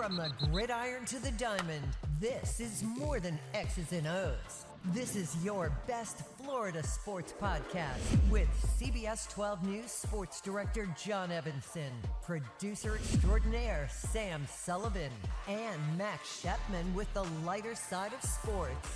From the gridiron to the diamond, this is more than X's and O's. This is your best Florida sports podcast with CBS 12 News sports director John Evenson, producer extraordinaire Sam Sullivan, and Max Shepman with the lighter side of sports.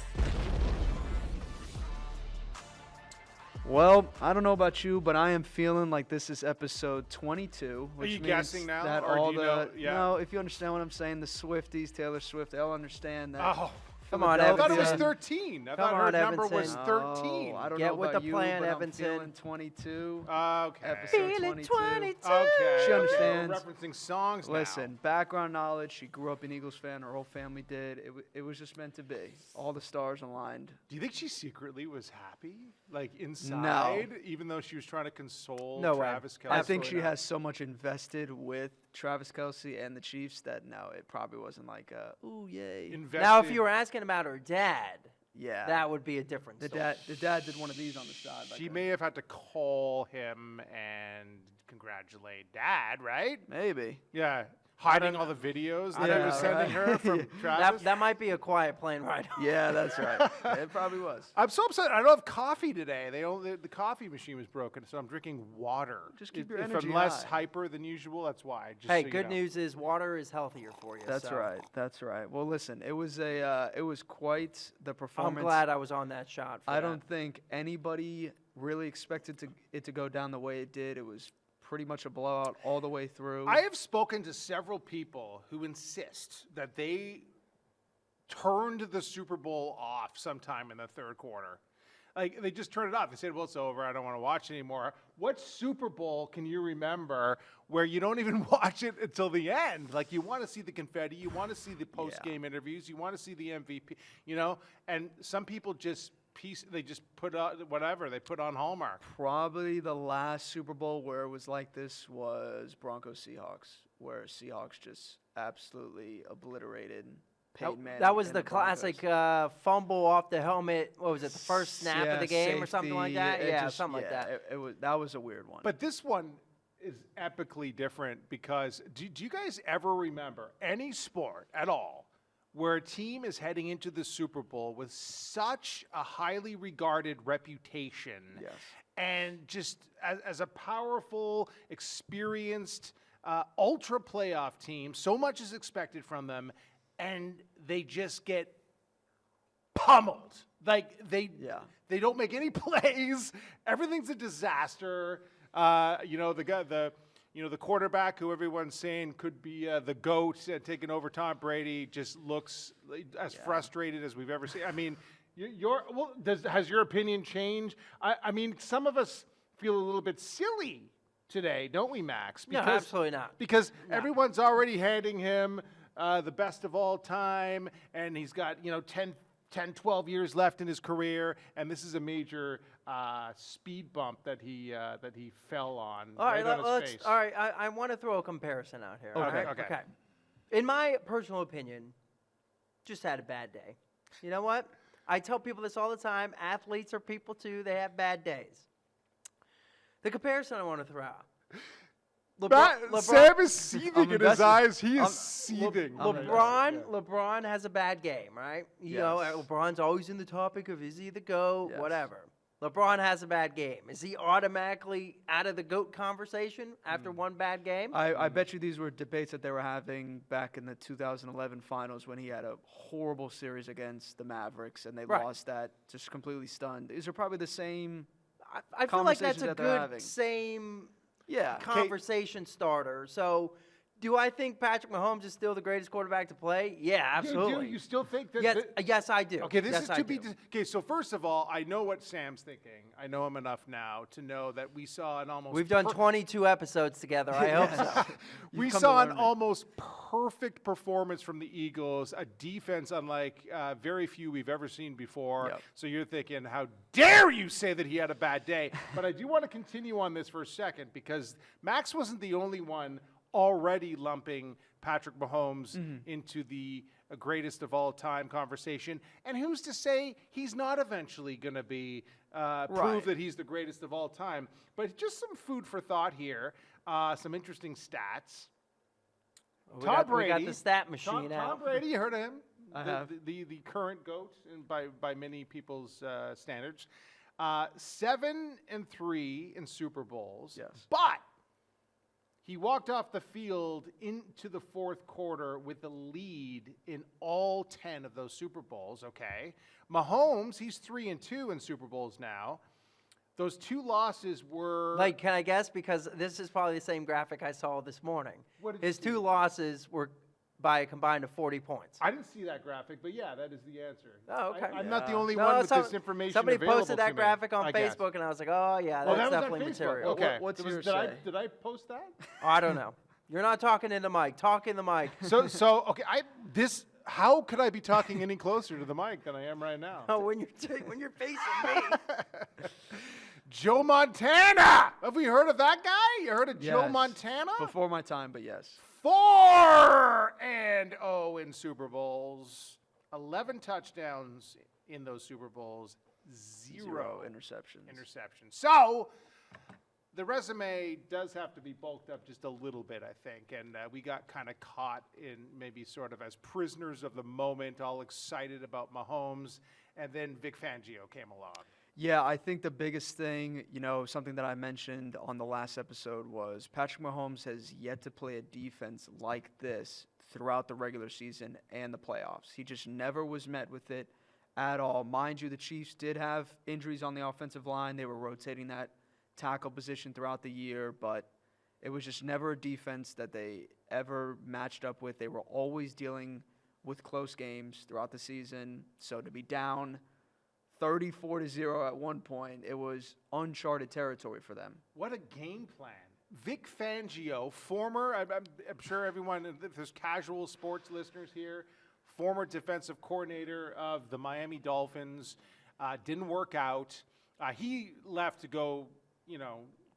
Well, I don't know about you, but I am feeling like this is episode 22. Which Are you means guessing now? that Or all do you the know? Yeah. No, if you understand what I'm saying, the Swifties, Taylor Swift, they'll understand that. Oh, Come on, I thought it was Evanson. 13. I Come thought her on, number Evanson. was 13. I don't Get know with about the you, plan, but Evanson. I'm feeling 22. Okay. Episode 22. Okay. She understands. We're referencing songs now. Listen, background knowledge. She grew up an Eagles fan. Her whole family did. It was just meant to be. All the stars aligned. Do you think she secretly was happy? Like inside? No. Even though she was trying to console No way. Travis Kelce? I think she not. has so much invested with Travis Kelce and the Chiefs that no, it probably wasn't like ooh yay. Invested. Now, if you were asking about her dad, Yeah. that would be a different The story. dad did one of these on the side. She may have had to call him and congratulate Dad, right? Maybe. Yeah. Hiding all the videos that I he know, was sending right? her from Travis. That might be a quiet plane ride. Yeah, that's right. It probably was. I'm so upset. I don't have coffee today. The coffee machine was broken, so I'm drinking water. Just keep your If energy I'm less high. hyper than usual, that's why. Just Hey, so you good know. news is water is healthier for you. That's so right. That's right. Well, listen, it was quite the I'm performance. glad I was on that shot. For I that. don't think anybody really expected it to go down the way it did. It was pretty much a blowout all the way through. I have spoken to several people who insist that they turned the Super Bowl off sometime in the third quarter. Like, they just turned it off. They said, well, it's over. I don't want to watch it anymore. What Super Bowl can you remember where you don't even watch it until the end? Like, you want to see the confetti. You want to see the post-game interviews. You want to see the MVP, you know? And some people just put on whatever. They put on Hallmark. Probably the last Super Bowl where it was like this was Broncos-Seahawks, where Seahawks just absolutely obliterated Peyton Manning. That was and the Broncos. classic fumble off the helmet. What was it, the first snap of the game or something like that? safety, Yeah, something like that. That was a weird one. But this one is epically different because do you guys ever remember any sport at all where a team is heading into the Super Bowl with such a highly regarded reputation Yes. and just as a powerful, experienced, ultra playoff team, so much is expected from them, and they just get pummeled. Like they don't make any plays. Everything's a disaster. The quarterback who everyone's saying could be the GOAT taking over Tom Brady just looks as frustrated as we've ever seen. I mean, has your opinion changed? I mean, some of us feel a little bit silly today, don't we, Max? No, absolutely not. Because everyone's already handing him the best of all time, and he's got 10, 12 years left in his career, and this is a major speed bump that he fell on. All right, on his face. all right. I want to throw a comparison out here. Okay, all right? okay. In my personal opinion, just had a bad day. You know what? I tell people this all the time. Athletes are people too. They have bad days. The comparison I want to throw out. Sam is seething in his eyes. He is seething. LeBron has a bad game, right? You know, Yes. LeBron's always in the topic of is he the GOAT, Yes. whatever. LeBron has a bad game. Is he automatically out of the GOAT conversation after one bad game? I bet you these were debates that they were having back in the 2011 finals when he had a horrible series against the Mavericks and they lost that, just completely stunned. These are probably the same I feel like that's conversations a that they're good having. same Yeah. conversation starter. So, do I think Patrick Mahomes is still the greatest quarterback to play? Yeah, absolutely. You still think that? Yes, I do. Okay, this Yes, is I to be. do. Okay, so first of all, I know what Sam's thinking. I know him enough now to know that we saw an almost. We've done 22 episodes together. I hope so. We come saw to an learn it. almost perfect performance from the Eagles, a defense unlike very few we've ever seen before. Yep. So you're thinking, how dare you say that he had a bad day? But I do want to continue on this for a second because Max wasn't the only one already lumping Patrick Mahomes into the greatest of all time conversation. And who's to say he's not eventually going to be prove that he's the greatest of all time? But just some food for thought here, some interesting stats. We Tom got Brady. the stat machine Tom out. Brady, you heard of him? I have. The current GOAT by many people's standards. 7-3 in Super Bowls. Yes. But he walked off the field into the fourth quarter with a lead in all 10 of those Super Bowls, okay? Mahomes, he's 3-2 in Super Bowls now. Those 2 losses were... Like, can I guess? Because this is probably the same graphic I saw this morning. What did His you see? 2 losses were by a combined of 40 points. I didn't see that graphic, but yeah, that is the answer. Oh, okay. I'm not the Yeah. only No, one with this information somebody available posted to that me, graphic on I guess. Facebook, and I was like, oh, yeah, Oh, that's that was on definitely Facebook. material. Okay. What's Did yours I, say? did I post that? Oh, I don't know. You're not talking in the mic. Talk in the mic. So okay, how could I be talking any closer to the mic than I am right now? Oh, when you're facing me. Joe Montana! Have we heard of that guy? You heard of Joe Yes. Montana? Before my time, but yes. 4-0 in Super Bowls. 11 touchdowns in those Super Bowls. Zero interceptions. So the resume does have to be bulked up just a little bit, I think. And we got kind of caught in maybe sort of as prisoners of the moment, all excited about Mahomes. And then Vic Fangio came along. Yeah, I think the biggest thing, something that I mentioned on the last episode was Patrick Mahomes has yet to play a defense like this throughout the regular season and the playoffs. He just never was met with it at all. Mind you, the Chiefs did have injuries on the offensive line. They were rotating that tackle position throughout the year, but it was just never a defense that they ever matched up with. They were always dealing with close games throughout the season. So to be down 34-0 at one point, it was uncharted territory for them. What a game plan. Vic Fangio, former, I'm sure everyone, if there's casual sports listeners here, former defensive coordinator of the Miami Dolphins, didn't work out. He left to go,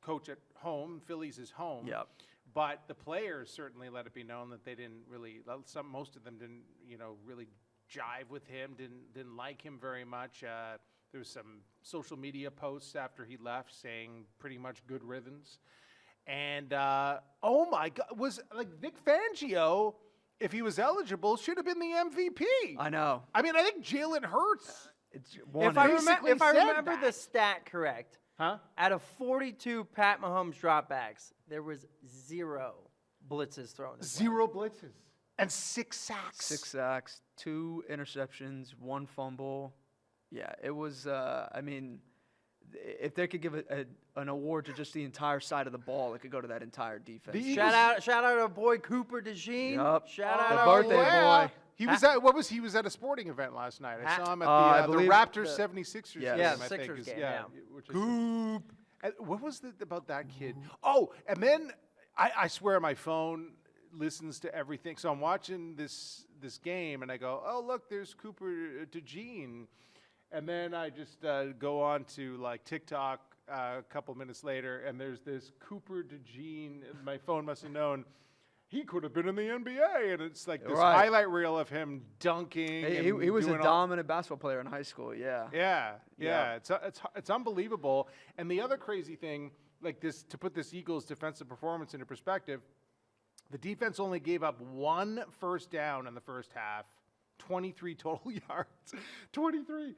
coach at home. Philly's his home. Yep. But the players certainly let it be known that they didn't really, most of them didn't, really jive with him, didn't like him very much. There was some social media posts after he left saying pretty much good riddance. And oh my God, was like Vic Fangio, if he was eligible, should have been the MVP. I know. I mean, I think Jalen Hurts. If I basically said remember that. the stat correct, Huh? out of 42 Pat Mahomes dropbacks, there was 0 blitzes thrown. his way. 0 blitzes and 6 sacks. 6 sacks, 2 interceptions, 1 fumble. Yeah, it was, if they could give an award to just the entire side of the ball, it could go to that entire defense. The Shout out our boy Cooper DeJean. Yup. Shout The out our birthday boy. boy. He was at he was at a sporting event last night. I saw him at I the believe Raptors the- 76ers Yes. game. Yeah, I think Sixers is, game, yeah. yeah. Which is Coop. What was it about that kid? Oh, and then I swear my phone listens to everything. So I'm watching this game and I go, oh look, there's Cooper DeJean, and then I just go on to like TikTok a couple minutes later, and there's this Cooper DeJean. My phone must have known he could have been in the NBA, and it's like this Right. highlight reel of him dunking. He and was a doing all- dominant basketball player in high school, yeah. Yeah. Yeah. It's unbelievable. And the other crazy thing, like this, to put this Eagles defensive performance into perspective, the defense only gave up 1 first down in the first half, 23 total yards. 23.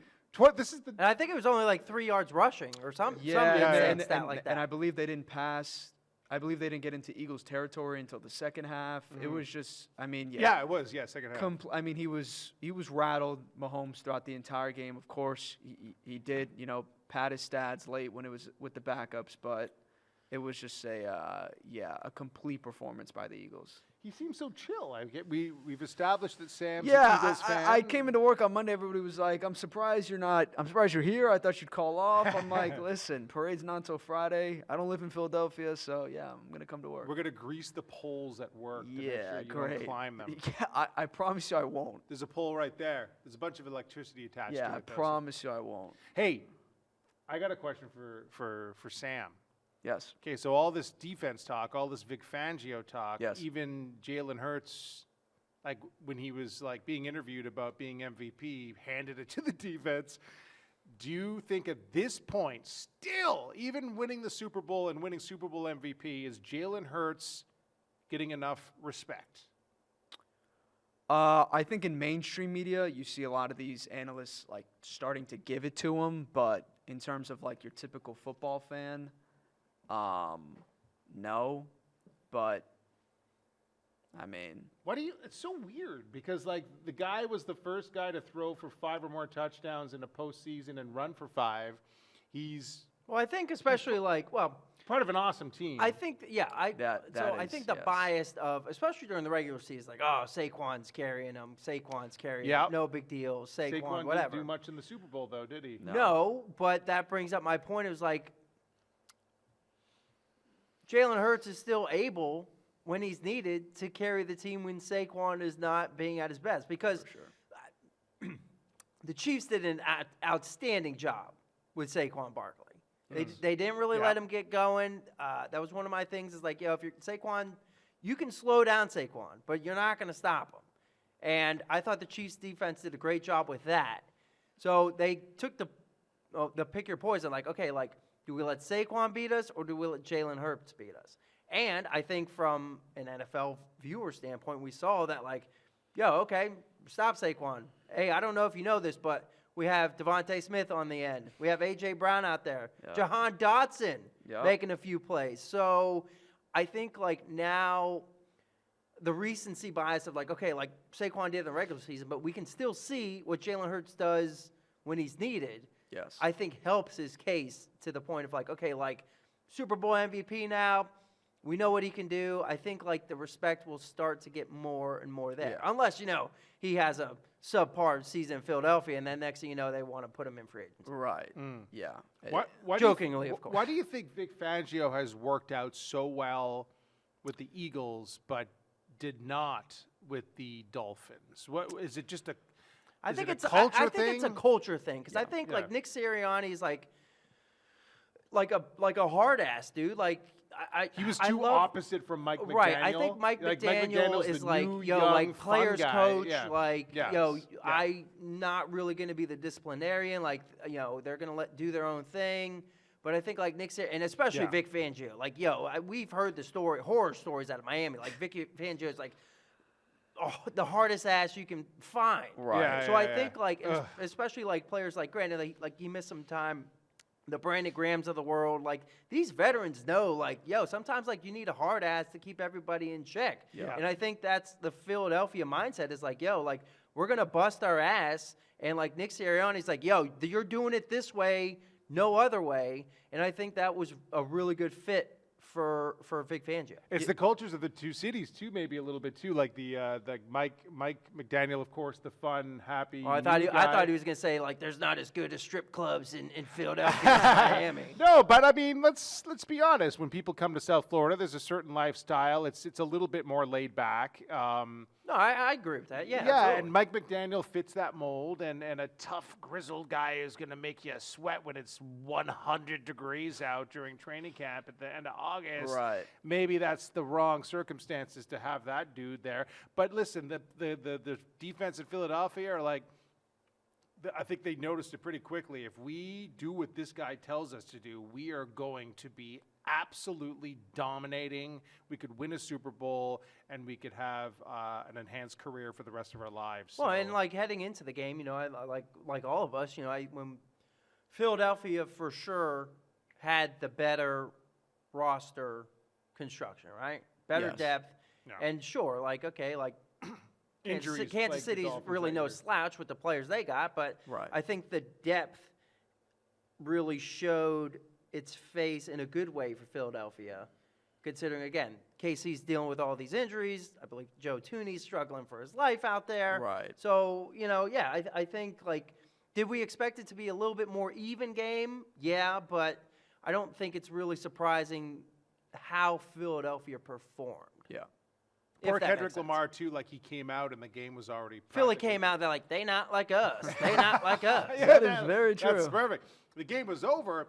This is the And I think it was only like 3 yards rushing or something. Yeah, Some and, stat like that. and I believe they didn't pass. I believe they didn't get into Eagles territory until the second half. It was just, yeah, it was, second half. he was rattled, Mahomes, throughout the entire game. Of course, he did, pad his stats late when it was with the backups, but it was just a complete performance by the Eagles. He seems so chill. We've established that Sam's an Yeah, Eagles fan. I came into work on Monday. Everybody was like, I'm surprised you're here. I thought you'd call off. I'm like, listen, parade's not until Friday. I don't live in Philadelphia, so yeah, I'm going to come to work. We're going to grease the poles at work to make Yeah, sure you great. don't climb them. Yeah, I promise you I won't. There's a pole right there. There's a bunch of electricity attached Yeah, to it. I though, so- promise you I won't. Hey, I got a question for Sam. Yes. Okay, so all this defense talk, all this Vic Fangio talk, Yes. even Jalen Hurts, like when he was like being interviewed about being MVP, handed it to the defense. Do you think at this point, still, even winning the Super Bowl and winning Super Bowl MVP, is Jalen Hurts getting enough respect? I think in mainstream media, you see a lot of these analysts like starting to give it to him, but in terms of like your typical football fan, no. But I mean, It's so weird because like the guy was the first guy to throw for 5 or more touchdowns in a postseason and run for 5. He's Well, I think especially part of an awesome team. I think, I That think is, the yes. bias of, especially during the regular season, like, oh, Saquon's carrying him, Yep. no big deal, Saquon whatever. didn't do much in the Super Bowl though, did he? No, but that brings up my point. It was like, Jalen Hurts is still able, when he's needed, to carry the team when Saquon is not being at his best. Because the Chiefs did an outstanding job with Saquon Barkley. They didn't really let him get going. That was one of my things is like, if you're Saquon, you can slow down Saquon, but you're not going to stop him. And I thought the Chiefs defense did a great job with that. So they took the pick your poison, like, okay, like, do we let Saquon beat us or do we let Jalen Hurts beat us? And I think from an NFL viewer standpoint, we saw that, like, okay, stop Saquon. Hey, I don't know if you know this, but we have Devontae Smith on the end. We have A.J. Brown out there. Yeah. Jahan Dotson Yeah. making a few plays. So I think, like, now the recency bias of, like, okay, like Saquon did in the regular season, but we can still see what Jalen Hurts does when he's needed. Yes. I think helps his case to the point of, like, okay, like, Super Bowl MVP now, we know what he can do. I think, like, the respect will start to get more and more there. Yeah. Unless, he has a subpar season in Philadelphia, and then next thing you know, they want to put him in free agency. Right. Yeah. Jokingly, of course. Why do you think Vic Fangio has worked out so well with the Eagles, but did not with the Dolphins? What is it? Just a I is think it it's a culture I think thing? it's a culture thing because I think like Nick Sirianni is like a hard ass dude. Like He was I too love, opposite from Mike McDaniel. Right, I think Mike McDaniel is the like, new, yo, young, like fun players guy. coach, Yeah. like, Yes. yo, Yeah. I not really going to be the disciplinarian. Like, they're going to do their own thing. But I think like Nick, and especially Yeah. Vic Fangio, like, we've heard the horror stories out of Miami. Like Vic Fangio is like, the hardest ass you can find. Right. Yeah, So yeah, I yeah. think like, especially like players like granted, like he missed some time. The Brandon Grahams of the world, like these veterans know, like, sometimes like you need a hard ass to keep everybody in check. Yeah. And I think that's the Philadelphia mindset is like, like we're gonna bust our ass, and like Nick Sirianni's like, you're doing it this way, no other way. And I think that was a really good fit for Vic Fangio. It's the cultures of the two cities too, maybe a little bit too. Like the Mike McDaniel, of course, the fun, happy. Oh, I thought he was gonna say like there's not as good as strip clubs in Philadelphia as Miami. No, but I mean, let's be honest. When people come to South Florida, there's a certain lifestyle. It's a little bit more laid back. No, I agree with that. Yeah. Yeah, absolutely. and Mike McDaniel fits that mold, and a tough, grizzled guy is going to make you sweat when it's 100 degrees out during training camp at the end of August. Right. Maybe that's the wrong circumstances to have that dude there. But listen, the defense in Philadelphia are like, I think they noticed it pretty quickly. If we do what this guy tells us to do, we are going to be absolutely dominating. We could win a Super Bowl, and we could have an enhanced career for the rest of our lives. Well, So- and like heading into the game, I like all of us, when Philadelphia for sure had the better roster construction, right? Better Yes. depth, Yeah. and sure, like okay, like Injuries Kansas plagued the City's Dolphins really that no year. slouch with the players they got, but Right. I think the depth really showed its face in a good way for Philadelphia, considering, again, KC's dealing with all these injuries. I believe Joe Tooney's struggling for his life out there. Right. So, I think, like, did we expect it to be a little bit more even game? Yeah, but I don't think it's really surprising how Philadelphia performed. Yeah. if Poor that makes Kendrick sense. Lamar, too, like he came out and the game was already Philly practically- came out, they're like, they not like us. They not like us. That is very That's true. perfect. The game was over,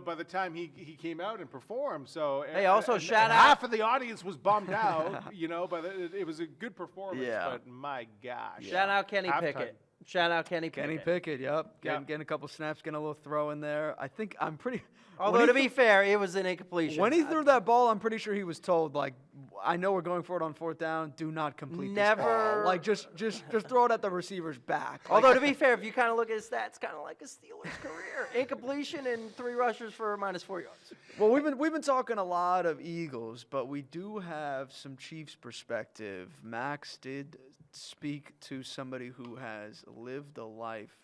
by the time he came out and performed. So Hey, also and shout out- half of the audience was bummed out, but it was a good performance. Yeah. But my gosh. Shout out Kenny Halftime. Pickett. Shout out Kenny Kenny Pickett. Pickett, yep. Yep. Getting a couple snaps, getting a little throw in there. I'm pretty. Although, to be fair, it was an incompletion. When he threw that ball, I'm pretty sure he was told, like, I know we're going for it on 4th down. Do not complete this ball. Like, just throw it at the receiver's back. Although, to be fair, if you kind of look at his stats, kind of like a Steelers career. Incompletion and 3 rushes for -4 yards. Well, we've been talking a lot of Eagles, but we do have some Chiefs perspective. Max did speak to somebody who has lived the life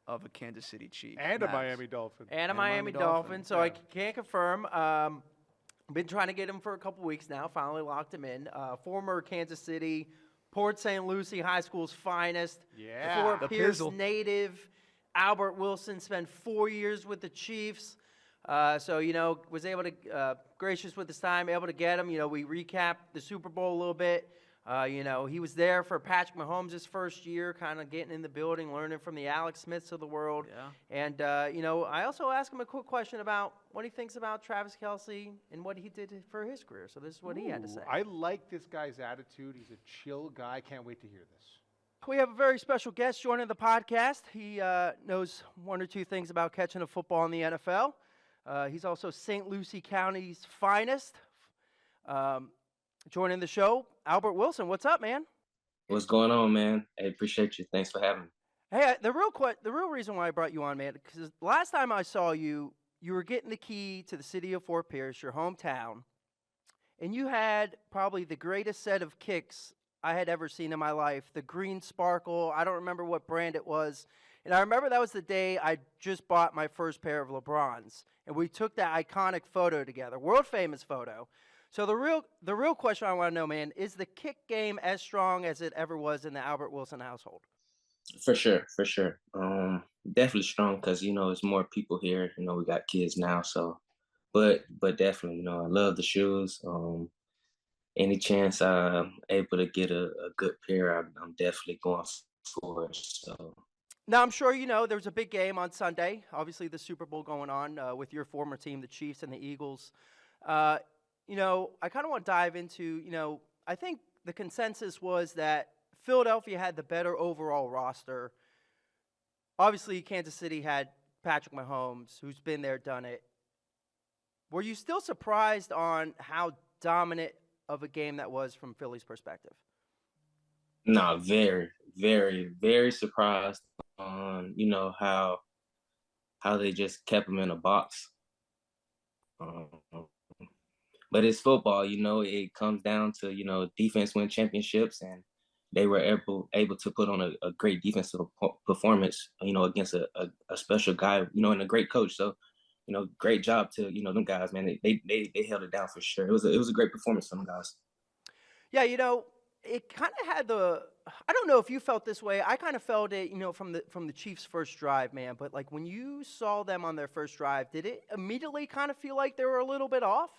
of a Kansas City Chief. And a Max. Miami Dolphin. And a Miami Dolphin, so I can't confirm. Been trying to get him for a couple weeks now. Finally locked him in. Former Kansas City, Port St. Lucie High School's finest. Yeah. Fort The Pierce Pizzle. native. Albert Wilson spent 4 years with the Chiefs. So, was able to, gracious with his time, able to get him. We recapped the Super Bowl a little bit. He was there for Patrick Mahomes' first year, kind of getting in the building, learning from the Alex Smiths of the world. Yeah. And, I also asked him a quick question about what he thinks about Travis Kelce and what he did for his career. So this is what he had to say. I like this guy's attitude. He's a chill guy. Can't wait to hear this. We have a very special guest joining the podcast. He knows 1 or 2 things about catching a football in the NFL. He's also St. Lucie County's finest. Joining the show, Albert Wilson. What's up, man? What's going on, man? I appreciate you. Thanks for having me. Hey, the real reason why I brought you on, man, because last time I saw you, you were getting the key to the city of Fort Pierce, your hometown, and you had probably the greatest set of kicks I had ever seen in my life. The green sparkle. I don't remember what brand it was. And I remember that was the day I just bought my first pair of LeBrons. And we took that iconic photo together, world famous photo. So the real question I want to know, man, is the kick game as strong as it ever was in the Albert Wilson household? For sure. Definitely strong because, it's more people here. We got kids now, so. But definitely, I love the shoes. Any chance I'm able to get a good pair, I'm definitely going for it. So. Now, I'm sure there's a big game on Sunday. Obviously, the Super Bowl going on with your former team, the Chiefs and the Eagles. I kind of want to dive into, I think the consensus was that Philadelphia had the better overall roster. Obviously, Kansas City had Patrick Mahomes, who's been there, done it. Were you still surprised on how dominant of a game that was from Philly's perspective? No, very, very, very surprised on, how they just kept him in a box. But it's football, it comes down to, defense win championships, and they were able to put on a great defensive performance, against a special guy, and a great coach. So, great job to, them guys, man. They held it down for sure. It was a great performance from them guys. Yeah, it kind of had I don't know if you felt this way. I kind of felt it, from the Chiefs' first drive, man. But like when you saw them on their first drive, did it immediately kind of feel like they were a little bit off?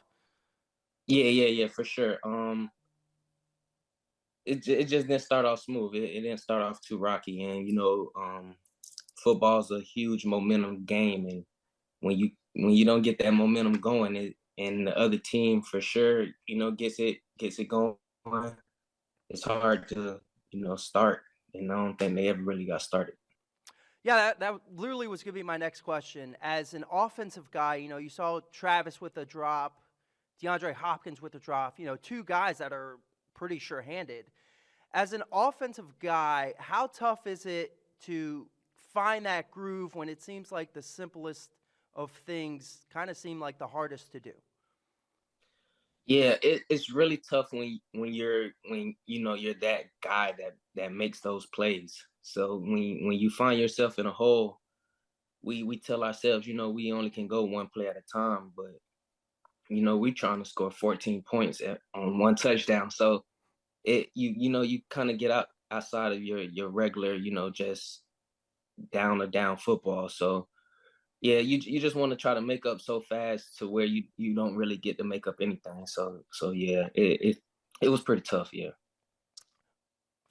Yeah, for sure. It just didn't start off smooth. It didn't start off too rocky, and football's a huge momentum game, and when you don't get that momentum going, and the other team for sure, gets it going, it's hard to start. And I don't think they ever really got started. Yeah, that literally was going to be my next question. As an offensive guy, you saw Travis with a drop, DeAndre Hopkins with a drop, 2 guys that are pretty sure-handed. As an offensive guy, how tough is it to find that groove when it seems like the simplest of things kind of seem like the hardest to do? Yeah, it's really tough when you're that guy that makes those plays. So when you find yourself in a hole, we tell ourselves, we only can go one play at a time, but we're trying to score 14 points on one touchdown. So you kind of get outside of your regular, just down football. So yeah, you just want to try to make up so fast to where you don't really get to make up anything. So yeah, it was pretty tough, yeah.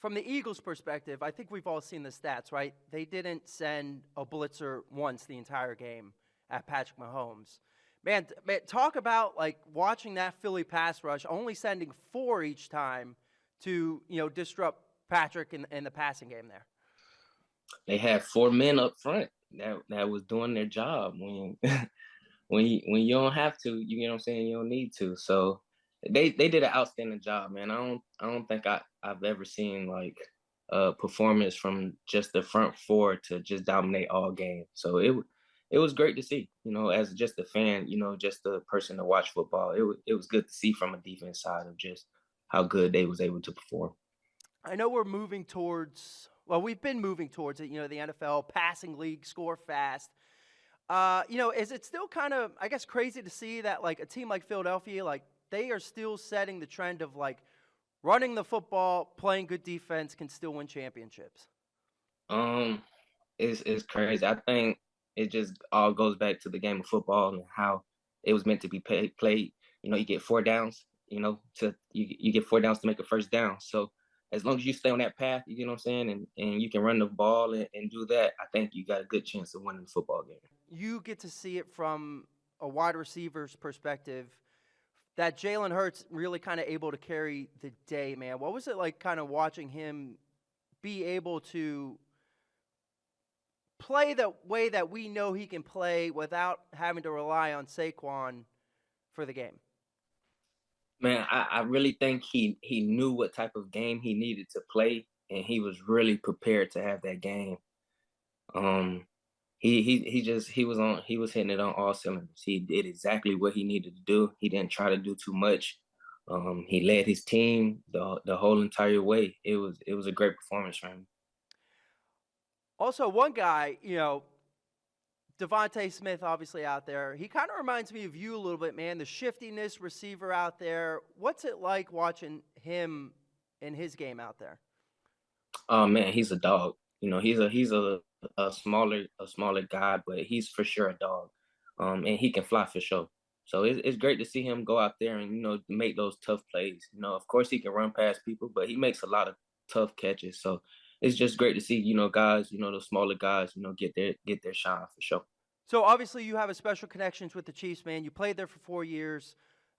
From the Eagles' perspective, I think we've all seen the stats, right? They didn't send a blitzer once the entire game at Patrick Mahomes. Man, talk about like watching that Philly pass rush, only sending 4 each time to disrupt Patrick in the passing game there. they had 4 men up front that was doing their job when when you don't have to, you know what I'm saying, you don't need to. So they did an outstanding job, man. I don't think I've ever seen like a performance from just the front four to just dominate all game. So it was great to see, as just a fan, just a person to watch football. It was good to see from a defense side of just how good they was able to perform. I know we're moving towards, well, we've been moving towards it, the NFL passing league, score fast. Is it still kind of, I guess, crazy to see that, like, a team like Philadelphia, like, they are still setting the trend of, like, running the football, playing good defense can still win championships? It's crazy. I think it just all goes back to the game of football and how it was meant to be played. You get 4 downs, you get 4 downs to make a first down. So as long as you stay on that path, you know what I'm saying, and you can run the ball and do that, I think you got a good chance of winning the football game. You get to see it from a wide receiver's perspective, that Jalen Hurts really kind of able to carry the day, man. What was it like kind of watching him be able to play the way that we know he can play without having to rely on Saquon for the game? Man, I really think he knew what type of game he needed to play, and he was really prepared to have that game. He was hitting it on all cylinders. He did exactly what he needed to do. He didn't try to do too much. He led his team the whole entire way. It was a great performance from him. Also, one guy, Devontae Smith, obviously out there. He kind of reminds me of you a little bit, man. The shiftiness receiver out there. What's it like watching him in his game out there? Oh man, he's a dog. He's a smaller guy, but he's for sure a dog. And he can fly for sure. So it's great to see him go out there and make those tough plays. Of course he can run past people, but he makes a lot of tough catches. So it's just great to see guys, the smaller guys, get their shine for sure. So obviously you have a special connections with the Chiefs, man. You played there for 4 years.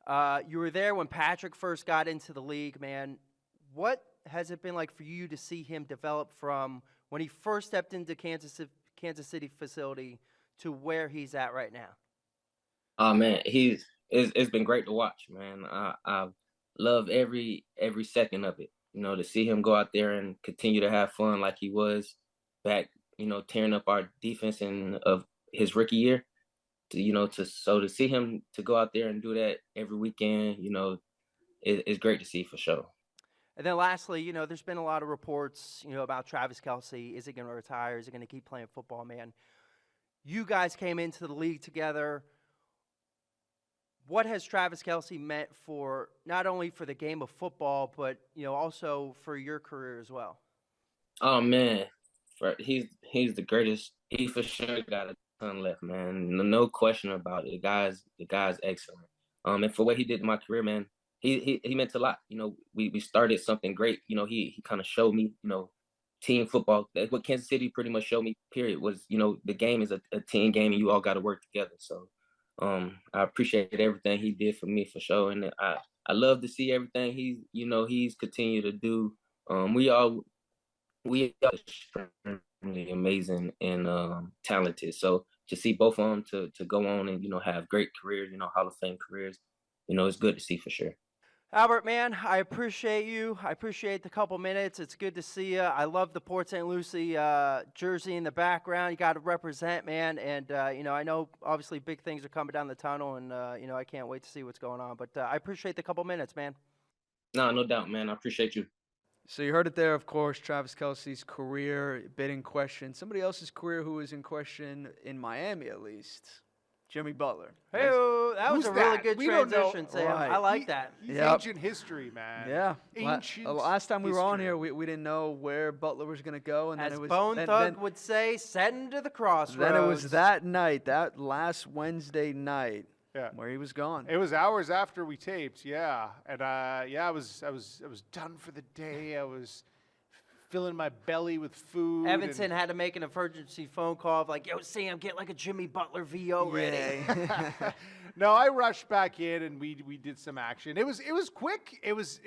You were there when Patrick first got into the league, man. What has it been like for you to see him develop from when he first stepped into Kansas City facility to where he's at right now? Oh man, it's been great to watch, man. I love every second of it. To see him go out there and continue to have fun like he was back, tearing up our defense of his rookie year. To see him to go out there and do that every weekend, it's great to see for sure. And then lastly, there's been a lot of reports, about Travis Kelce. Is he going to retire? Is he going to keep playing football, man? You guys came into the league together. What has Travis Kelce meant for not only for the game of football, but also for your career as well? Oh man, he's the greatest. He for sure got a ton left, man. No question about it. The guy's excellent. And for what he did in my career, man, he meant a lot. We started something great. He kind of showed me, team football. That's what Kansas City pretty much showed me. Period. Was the game is a team game, and you all got to work together. So. I appreciate everything he did for me for sure, and I love to see everything he's continued to do. We are extremely amazing and talented. So to see both of them to go on and have great careers, Hall of Fame careers, it's good to see for sure. Albert, man, I appreciate you. I appreciate the couple minutes. It's good to see you. I love the Port St. Lucie jersey in the background. You got to represent, man. And, I know obviously big things are coming down the tunnel, and, I can't wait to see what's going on. But I appreciate the couple minutes, man. No doubt, man. I appreciate you. So you heard it there, of course, Travis Kelce's career been in question. Somebody else's career who was in question, in Miami at least. Jimmy Butler. Hey, that was a really good transition, Sam. Right. I like that. He's ancient history, man. Yeah. Ancient last time we were on history. here, we didn't know where Butler was going to go. And As then it was, Bone Thug would say, send to the crossroads. Then it was that night, that last Wednesday night, Yeah. where he was gone. It was hours after we taped, yeah. And I was done for the day. I was filling my belly with food. Evenson had to make an emergency phone call of like, yo, Sam, get like a Jimmy Butler VO ready. No, I rushed back in and we did some action. It was quick. It was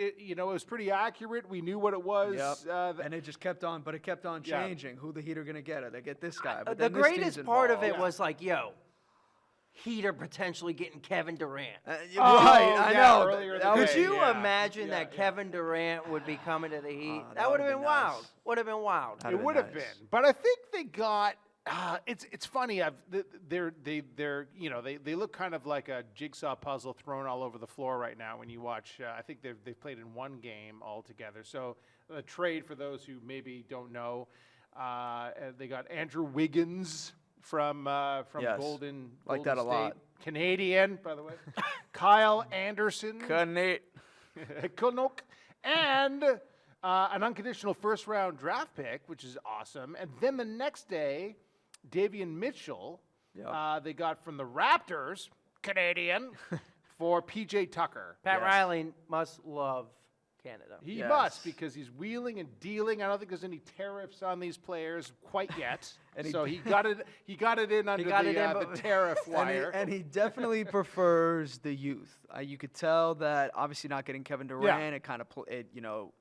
pretty accurate. We knew what it was. Yep. And it just kept on, but it kept on changing. Who the Heat are going to get? They get this guy. But the then this team's greatest part of involved. it was like, yo, Heat are potentially getting Kevin Durant. I know. Earlier in the Could day, you yeah. imagine Yeah, that Kevin Durant would be coming to the Heat? that that would have would've been been wild. nice. Would have been wild. That'd It would have nice. been, but I think they got. It's funny. They're they look kind of like a jigsaw puzzle thrown all over the floor right now. When you watch, I think they've played in one game all together. So the trade, for those who maybe don't know, they got Andrew Wiggins from Yes. Golden Like that a State. lot. Canadian, by the way. Kyle Anderson. Canuck. And an unconditional first-round draft pick, which is awesome. And then the next day, Davion Mitchell, Yep. they got from the Raptors, Canadian, for P.J. Tucker. Pat Yes. Riley must love Canada. He Yes. must, because he's wheeling and dealing. I don't think there's any tariffs on these players quite yet. And so he got it. He got it in under got it in, the but- tariff wire. And he definitely prefers the youth. You could tell that obviously not getting Kevin Durant, it kind of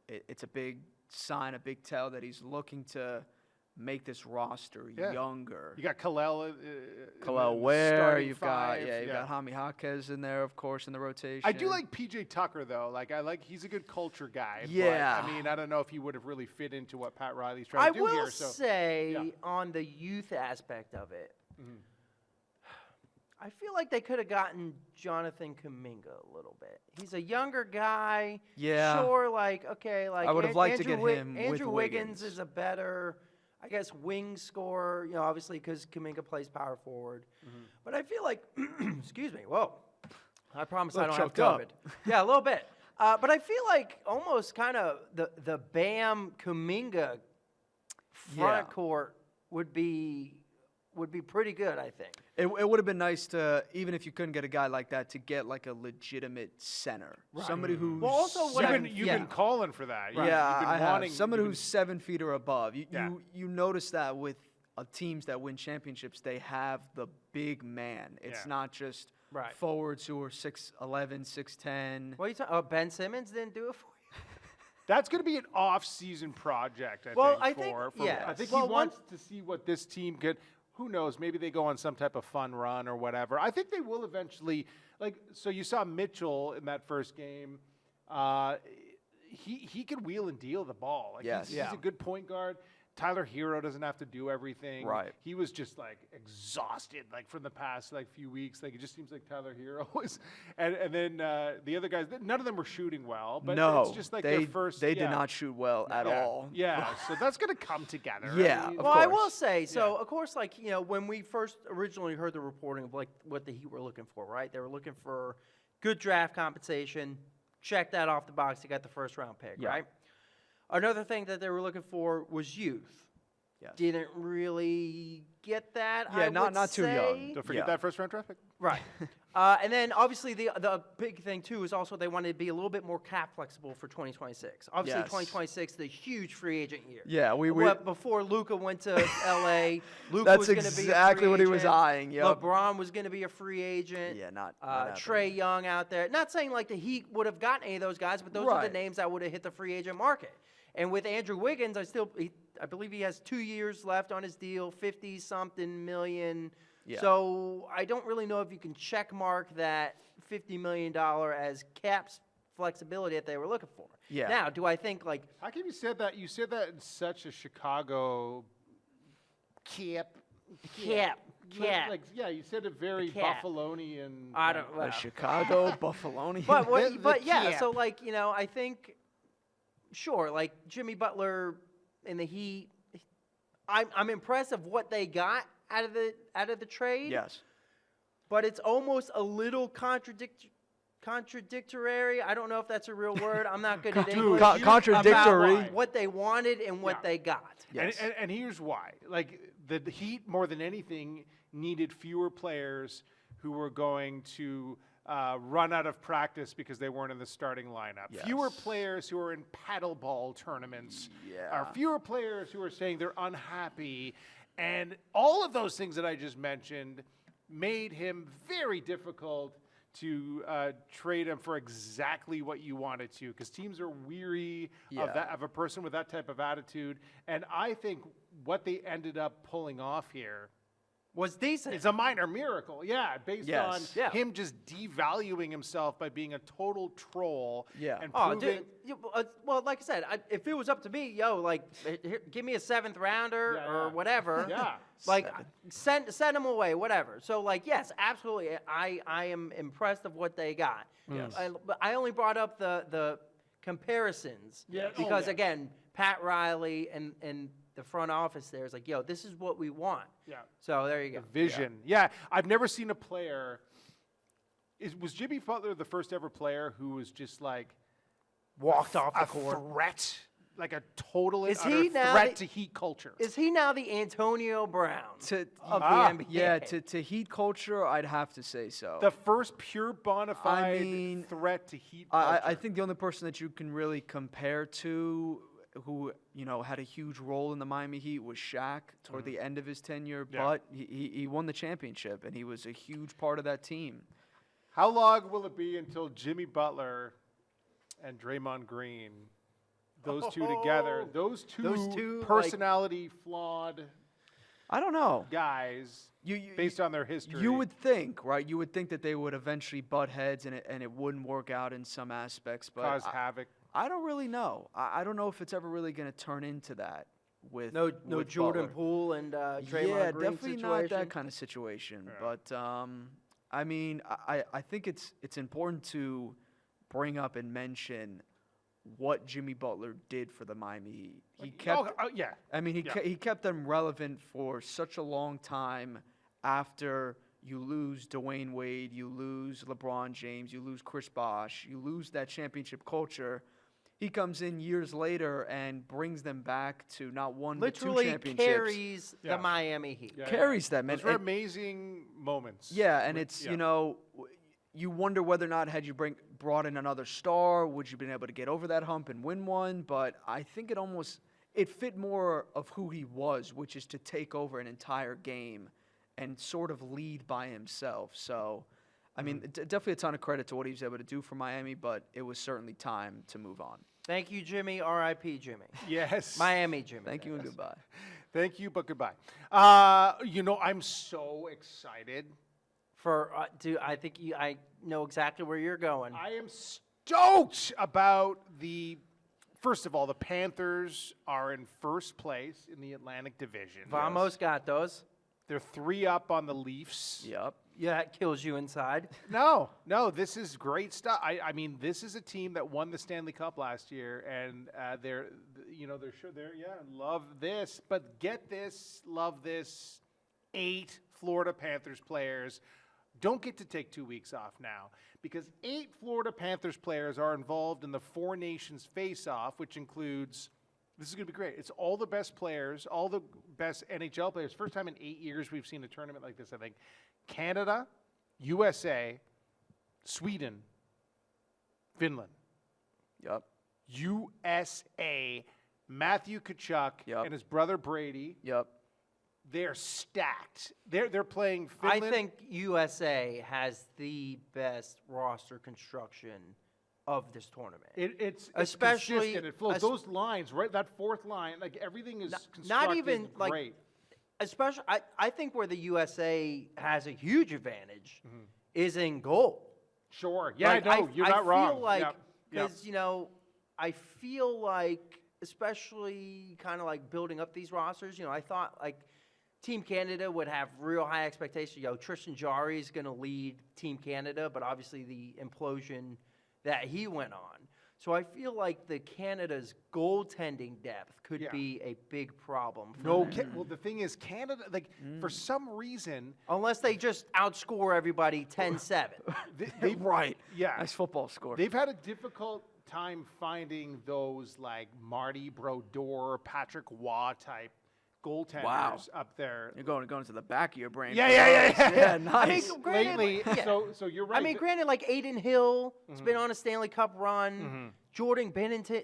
it's a big sign, a big tell that he's looking to make this roster younger. You got Kalel. Kalel Ware, starting you've five, got Jaime Jaquez in there, of course, in the rotation. I do like PJ Tucker though. He's a good culture guy. Yeah. But, I mean, I don't know if he would have really fit into what Pat Riley's trying I to do will here. So say on the youth aspect of it, I feel like they could have gotten Jonathan Kuminga a little bit. He's a younger guy. Yeah. Sure, okay, like I would have liked to Andrew get him with Andrew Wiggins Wiggins. is a better, I guess, wing scorer, obviously because Kuminga plays power forward. But I feel like, excuse me, whoa. I promise I don't have choked up. COVID. Yeah, a little bit. But I feel like almost kind of the Bam Kuminga front court would be pretty good, I think. It would have been nice to, even if you couldn't get a guy like that, to get like a legitimate center. Somebody who's Well, also what you've been calling for that. Yeah, You've been I have. wanting Somebody you've who's 7 feet or above. You Yeah. you notice that with teams that win championships, they have the big man. It's Yeah. not just Right. forwards who are 6'11", 6'10". What are you talking? Oh, Ben Simmons didn't do it for you. That's going to be an off-season project, I Well, think. I think- yes. I think Well, he wants to see what this team could. Who knows? Maybe they go on some type of fun run or whatever. I think they will eventually. So you saw Mitchell in that first game. He can wheel and deal the ball. Yes. He's a good point guard. Tyler Hero doesn't have to do everything. Right. He was just exhausted from the past few weeks. It just seems like Tyler Hero was, and then the other guys. None of them were shooting well. But No, it's just they their first. did not shoot well at all. Yeah. So that's going to come together. Yeah, I mean, of Well, I will course. say, of course, when we first originally heard the reporting of what the Heat were looking for, right? They were looking for good draft compensation. Check that off the box. They got the first round pick, Yeah. right? Another thing that they were looking for was youth. Yes. Didn't really get that. Yeah, I not would too young. say. Don't forget Yeah. that first round draft pick. Right. And then obviously the big thing too is also they wanted to be a little bit more cap flexible for 2026. Obviously Yes. 2026 the huge free agent year. Yeah, we Before Luka went to LA, Luka That's was going to be a exactly free what he was agent. eyeing. Yep. LeBron was going to be a free agent. Yeah, not Trey Young out there. Not saying the Heat would have gotten any of those guys, but those are the Right. names that would have hit the free agent market. And with Andrew Wiggins, I believe he has 2 years left on his deal, 50-something million. Yeah. So I don't really know if you can check mark that $50 million as caps flexibility that they were looking for. Yeah. Now, do I think How come you said that? You said that in such a Chicago cap. cap? You said it very The cap. Buffalonian. I don't. A Well, Chicago Buffalonian. but yeah. cap. So I think, sure, Jimmy Butler in the Heat. I'm impressed of what they got out of the trade. Yes. But it's almost a little contradictory. I don't know if that's a real word. I'm not good at English. Contradictory. About what they wanted and what they got. Yes. And here's why. The Heat, more than anything, needed fewer players who were going to run out of practice because they weren't in the starting lineup. Yes. Fewer players who are in paddleball tournaments. Yeah. Fewer players who are saying they're unhappy. And all of those things that I just mentioned made him very difficult to trade him for exactly what you wanted to, because teams are weary of a person with that type of attitude. And I think what they ended up pulling off here Was decent. it's a minor miracle, based Yes. on him just devaluing himself by being a total troll. Yeah. And Oh, proving, dude. Well, like I said, if it was up to me, here, give me a 7th rounder or whatever. Yeah. Like, send him away, whatever. So, yes, absolutely. I am impressed of what they got. Yes. But I only brought up the comparisons because, again, Pat Riley and the front office there is like, this is what we want. Yeah. So there you go. Vision. Yeah. I've never seen a player. Was Jimmy Butler the first ever player who was just like Walked off the a court. threat, like a total and Is utter he now threat the- to Heat culture? Is he now the Antonio Brown of the NBA? Yeah, to Heat culture, I'd have to say so. the first pure bona fide mean, threat to Heat culture. I think the only person that you can really compare to who, had a huge role in the Miami Heat was Shaq toward the end of his tenure, but he won the championship, and he was a huge part of that team. How long will it be until Jimmy Butler and Draymond Green, those two together, those two personality flawed I don't know. guys, based on their history? You would think, right? You would think that they would eventually butt heads and it wouldn't work out in some aspects, but cause havoc. I don't really know. I don't know if it's ever really going to turn into that with No with Jordan Butler. Poole and Draymond Yeah, Green definitely situation. not that kind of situation. Yeah. But I mean, I think it's important to bring up and mention what Jimmy Butler did for the Miami Heat. He kept. yeah. I mean, he kept them relevant for such a long time. After you lose Dwayne Wade, you lose LeBron James, you lose Chris Bosh, you lose that championship culture. He comes in years later and brings them back to not one but two Literally championships. carries Yeah. the Miami Heat. Yeah. Carries them. Those And, were and- amazing moments. yeah, and it's, Yeah. you wonder whether or not had you brought in another star, would you been able to get over that hump and win one? But I think it fit more of who he was, which is to take over an entire game and sort of lead by himself. So, I mean, definitely a ton of credit to what he was able to do for Miami, but it was certainly time to move on. Thank you, Jimmy. R.I.P. Jimmy. Yes. Miami Jimmy. Thank you and goodbye. Thank you, but goodbye. I'm so excited. I think I know exactly where you're going. I am stoked about first of all, the Panthers are in first place in the Atlantic Division. Vamos Gatos. They're 3 up on the Leafs. Yep. Yeah, that kills you inside. No, this is great stuff. I mean, this is a team that won the Stanley Cup last year, and they're love this. But get this, love this. 8 Florida Panthers players don't get to take 2 weeks off now, because 8 Florida Panthers players are involved in the Four Nations face-off, which includes. This is going to be great. It's all the best players, all the best NHL players. First time in 8 years we've seen a tournament like this, I think. Canada, USA, Sweden, Finland. Yep. USA, Matthew Tkachuk and his brother Brady. Yep. They're stacked. They're playing Finland. I think USA has the best roster construction of this tournament. It's Especially- consistent. It flows. Those lines, right? That fourth line, like everything is constructed Not even like, great. especially I think where the USA has a huge advantage is in goal. Sure. Yeah, Like, no, you're not wrong. Feel like, Yep. because I feel like, especially kind of like building up these rosters. I thought like Team Canada would have real high expectations. Tristan Jarry is going to lead Team Canada, but obviously the implosion that he went on. So I feel like the Canada's goaltending depth could be a big problem. For them. Well, the thing is, Canada, for some reason, Unless they just outscore everybody 10-7. they Right. Yeah. Nice football score. They've had a difficult time finding those like Marty Brodeur, Patrick Waugh type goaltenders up there. You're going to the back of your brain. Yeah. Nice. I mean, granted, Lately, yeah. so you're right. I mean, granted, like Aiden Hill has been on a Stanley Cup run. Jordan Bennington,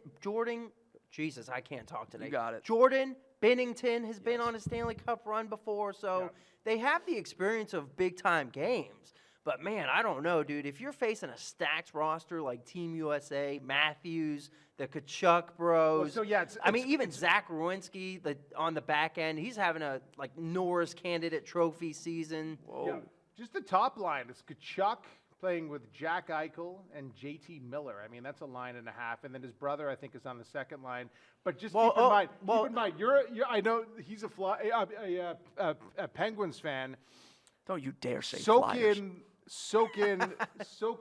Jesus, I can't talk today. You got it. Jordan Bennington has been on a Stanley Cup run before, so they have the experience of big-time games. But, man, I don't know, dude. If you're facing a stacked roster like Team USA, Matthews, the Kachuk bros. Well, so, I mean, even Zach Rowinski on the back end, he's having a, like, Norris candidate trophy season. Yeah, just the top line. It's Kachuk playing with Jack Eichel and JT Miller. I mean, that's a line and a half. And then his brother, I think, is on the second line. But just keep in mind, you're I know he's a Penguins fan. Don't you dare say Soak Flyers. soak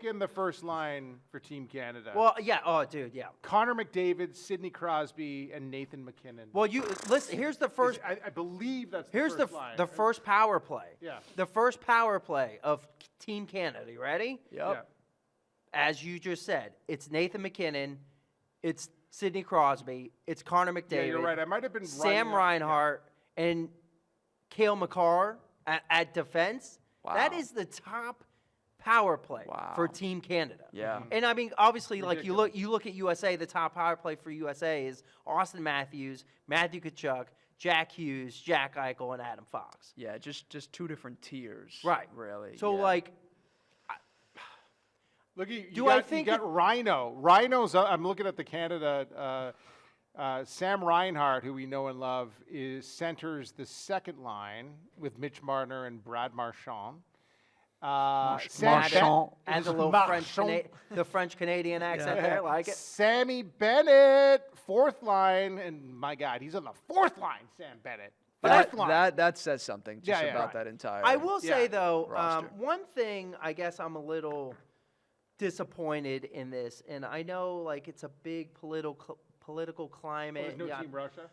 in the first line for Team Canada. Well, yeah. Oh, dude, yeah. Connor McDavid, Sidney Crosby, and Nathan McKinnon. Well, you listen. Here's the first. I believe that's Here's the first line. the first power play. Yeah. The first power play of Team Canada. You ready? Yep. Yeah. As you just said, it's Nathan McKinnon, it's Sidney Crosby, it's Connor McDavid. Yeah, you're right. I might have been Sam Reinhart and Cale Makar at defense. Wow. That is the top power play Wow. for Team Canada. Yeah. And I mean, obviously, Ridiculous. like you look at USA, the top power play for USA is Austin Matthews, Matthew Tkachuk, Jack Hughes, Jack Eichel, and Adam Fox. Yeah, just two different tiers. Right. Really. So yeah. like, Look, you think got Rhino. Rhino's. I'm looking at the Canada. Sam Reinhart, who we know and love, centers the second line with Mitch Marner and Brad Marchand. Marchand. and the little French Canadian accent there, like it. Sammy Bennett, fourth line, and my God, he's on the fourth line. Sam Bennett, fourth line. That says something just Yeah, about that entire. I will say though, roster. one thing I guess I'm a little disappointed in this, and I know like it's a big political climate. There's no Team Russia.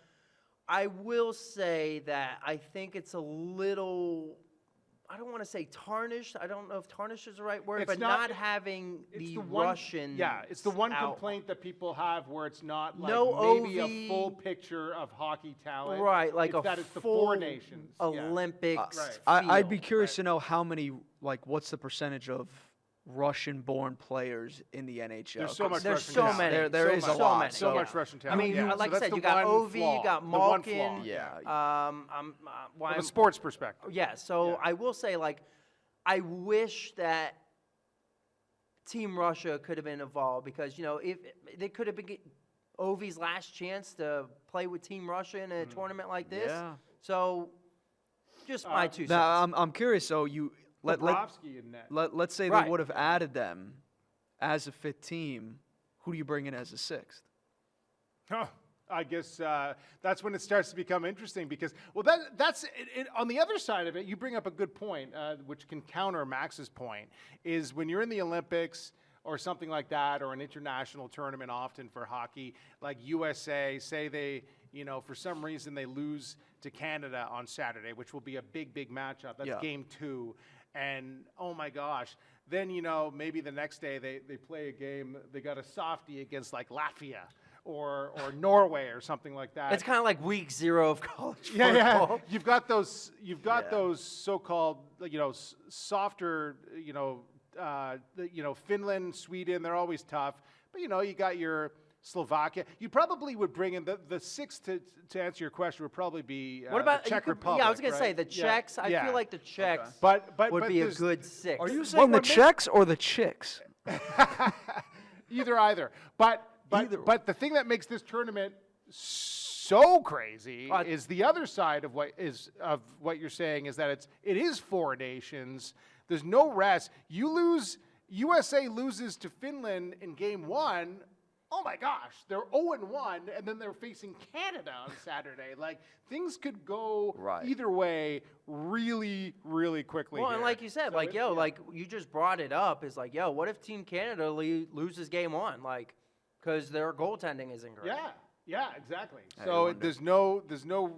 I will say that I think it's a little, I don't want to say tarnished. I don't know if tarnished is the right word, It's but not having the Russian. Yeah, it's the one out. complaint that people have where it's not like No maybe OV. a full picture of hockey talent. Right, like it's a that it's the full four nations. Yeah. Olympics. Right. I'd be feel. curious to know how many, like, what's the percentage of Russian-born players in the NHL? There's so much. There's Russian so talent. many. There is a lot. So much Russian I talent. mean, yeah. like so I that's said, the you got one OV, flaw. you got The one flaw. Malkin. Yeah. From a sports perspective. Yeah, so Yeah. I will say, like, I wish that Team Russia could have been involved because, you know, if they could have been Ovi's last chance to play with Team Russia in a tournament like this. Yeah. So, just my 2 cents. Now I'm curious. So Bobrovsky in net. let's say Right. they would have added them as a fifth team. Who do you bring in as a sixth? Huh. I guess that's when it starts to become interesting because, well, that's it, on the other side of it, you bring up a good point, which can counter Max's point, is when you're in the Olympics or something like that, or an international tournament often for hockey, like USA, say they, you know, for some reason they lose to Canada on Saturday, which will be a big, big matchup. That's game 2. And, oh, my gosh. Then, you know, maybe the next day they play a game, they got a softie against, like, Latvia or Norway or something like that. It's kind of like week 0 of college football. Yeah. You've got those so-called, you know, softer, Finland, Sweden, they're always tough. But, you know, you got your Slovakia. You probably would bring in the sixth to answer your question would probably be What about the Czech Republic. Yeah, I was gonna say right? the Czechs. I feel like the Czechs but would be a there's- good 6. Are you saying the Czechs or the Chicks? either. But the thing that makes this tournament so crazy is the other side of what you're saying is that it is 4 nations. There's no rest. USA loses to Finland in game 1. Oh my gosh, they're 0-1, and then they're facing Canada on Saturday. Like, things could go either way really, really quickly. Well, here. and like you said, So like you just brought it up. Is like, what if Team Canada loses game 1? Like, because their goaltending isn't great. Yeah, exactly. So there's no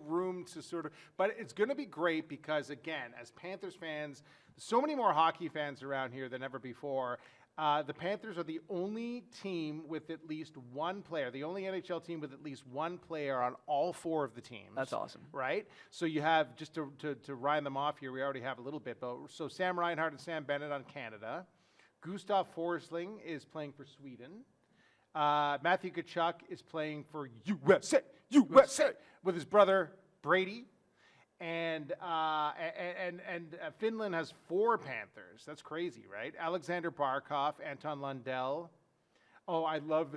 room to sort of, but it's going to be great because, again, as Panthers fans, so many more hockey fans around here than ever before. The Panthers are the only team with at least one player, the only NHL team with at least one player on all 4 of the teams. That's awesome. Right? So you have, just to rhyme them off here, we already have a little bit, but so Sam Reinhart and Sam Bennett on Canada. Gustav Forsling is playing for Sweden. Matthew Tkachuk is playing for USA, with his brother Brady. And Finland has 4 Panthers. That's crazy, right? Alexander Barkov, Anton Lundell. Oh, I love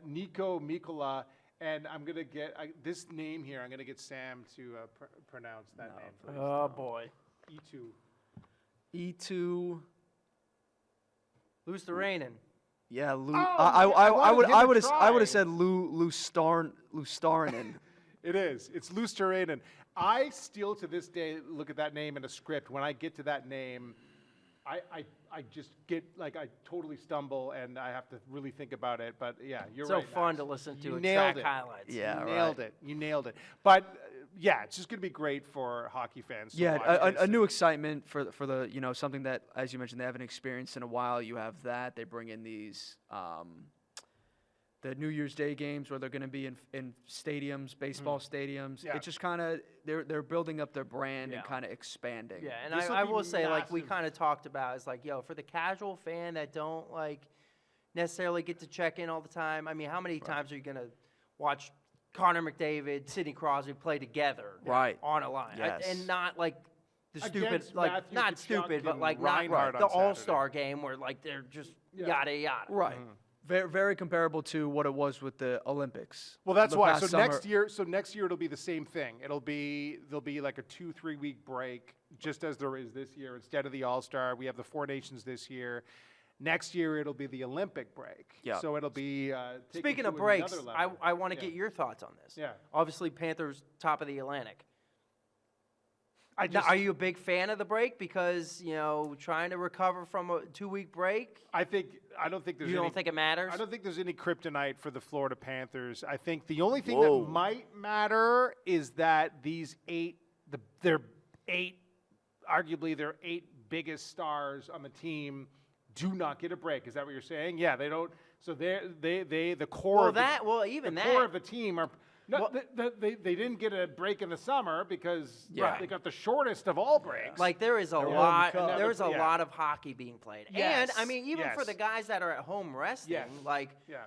Nico Mikkola. And I'm going to get this name here. I'm going to get Sam to pronounce that name. Please. Oh, boy. E2. Luosterainen. Yeah, Lou. Oh, I would have try. said Lou Starnen. It is. It's Luosterainen. I still, to this day, look at that name in a script. When I get to that name, I just get, like, I totally stumble, and I have to really think about it. But, yeah, you're right. So fun Max. to listen to You and nailed track it. highlights. Yeah, You right. nailed it. You nailed it. But, yeah, it's just going to be great for hockey fans. To watch this. a new excitement for the something that, as you mentioned, they haven't experienced in a while. You have that. They bring in these the New Year's Day games where they're going to be in stadiums, baseball stadiums. Yeah. It's just kind of they're building up their brand Yeah. and kind of expanding. Yeah, and This will I be will say, like we massive. kind of talked about, it's like, for the casual fan that don't like necessarily get to check in all the time. I mean, how many times are you gonna watch Connor McDavid, Sidney Crosby play together, Right. on a line, Yes. and not like the stupid, Against like Matthew not Tkachuk stupid, but and like not Reinhart the on Saturday. All-Star game where like they're just yada yada. Right. Very, very comparable to what it was with the Olympics. Well, that's the why. past So summer. next year it'll be the same thing. There'll be like a 2-3 week break, just as there is this year. Instead of the All-Star, we have the 4 nations this year. Next year it'll be the Olympic break. Yeah. So it'll be. taken Speaking to of breaks, another level. I want to Yeah. get your thoughts on this. Yeah. Obviously, Panthers top of the Atlantic. I Now, just. are you a big fan of the break because trying to recover from a 2-week break? I don't think there's. You any, don't think it matters? I don't think there's any kryptonite for the Florida Panthers. I think the only thing Whoa. that might matter is that these arguably their 8 biggest stars on the team do not get a break. Is that what you're saying? Yeah, they don't. So the core Well, of even the that. core of the team are. No, Well- they didn't get a break in the summer because Yeah. they got the shortest of all breaks. Like there is a They're lot. World Cup. There's a Yeah. lot of hockey being played, Yes, and I mean, even for yes. the guys that are at home resting, Yes. like yeah.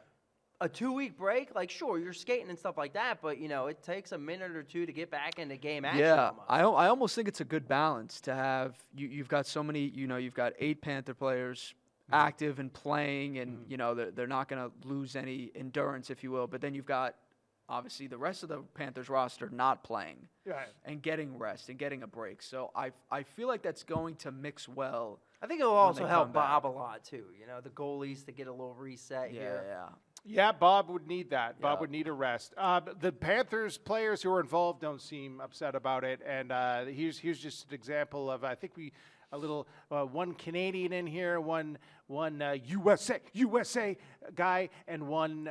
a 2-week break, like sure you're skating and stuff like that, but it takes a minute or two to get back into game action. Yeah, almost. I almost think it's a good balance to have. You've got so many. You've got 8 Panther players active and playing, and they're not going to lose any endurance, if you will. But then you've got obviously the rest of the Panthers roster not playing Right. and getting rest and getting a break. So I feel like that's going to mix well. I think it will when also they help come back. Bob a lot too. The goalies to get a little reset here. Yeah. Yeah, Bob would need that. Bob Yeah. would need a rest. The Panthers players who are involved don't seem upset about it. And here's just an example of one Canadian in here, one USA guy, and one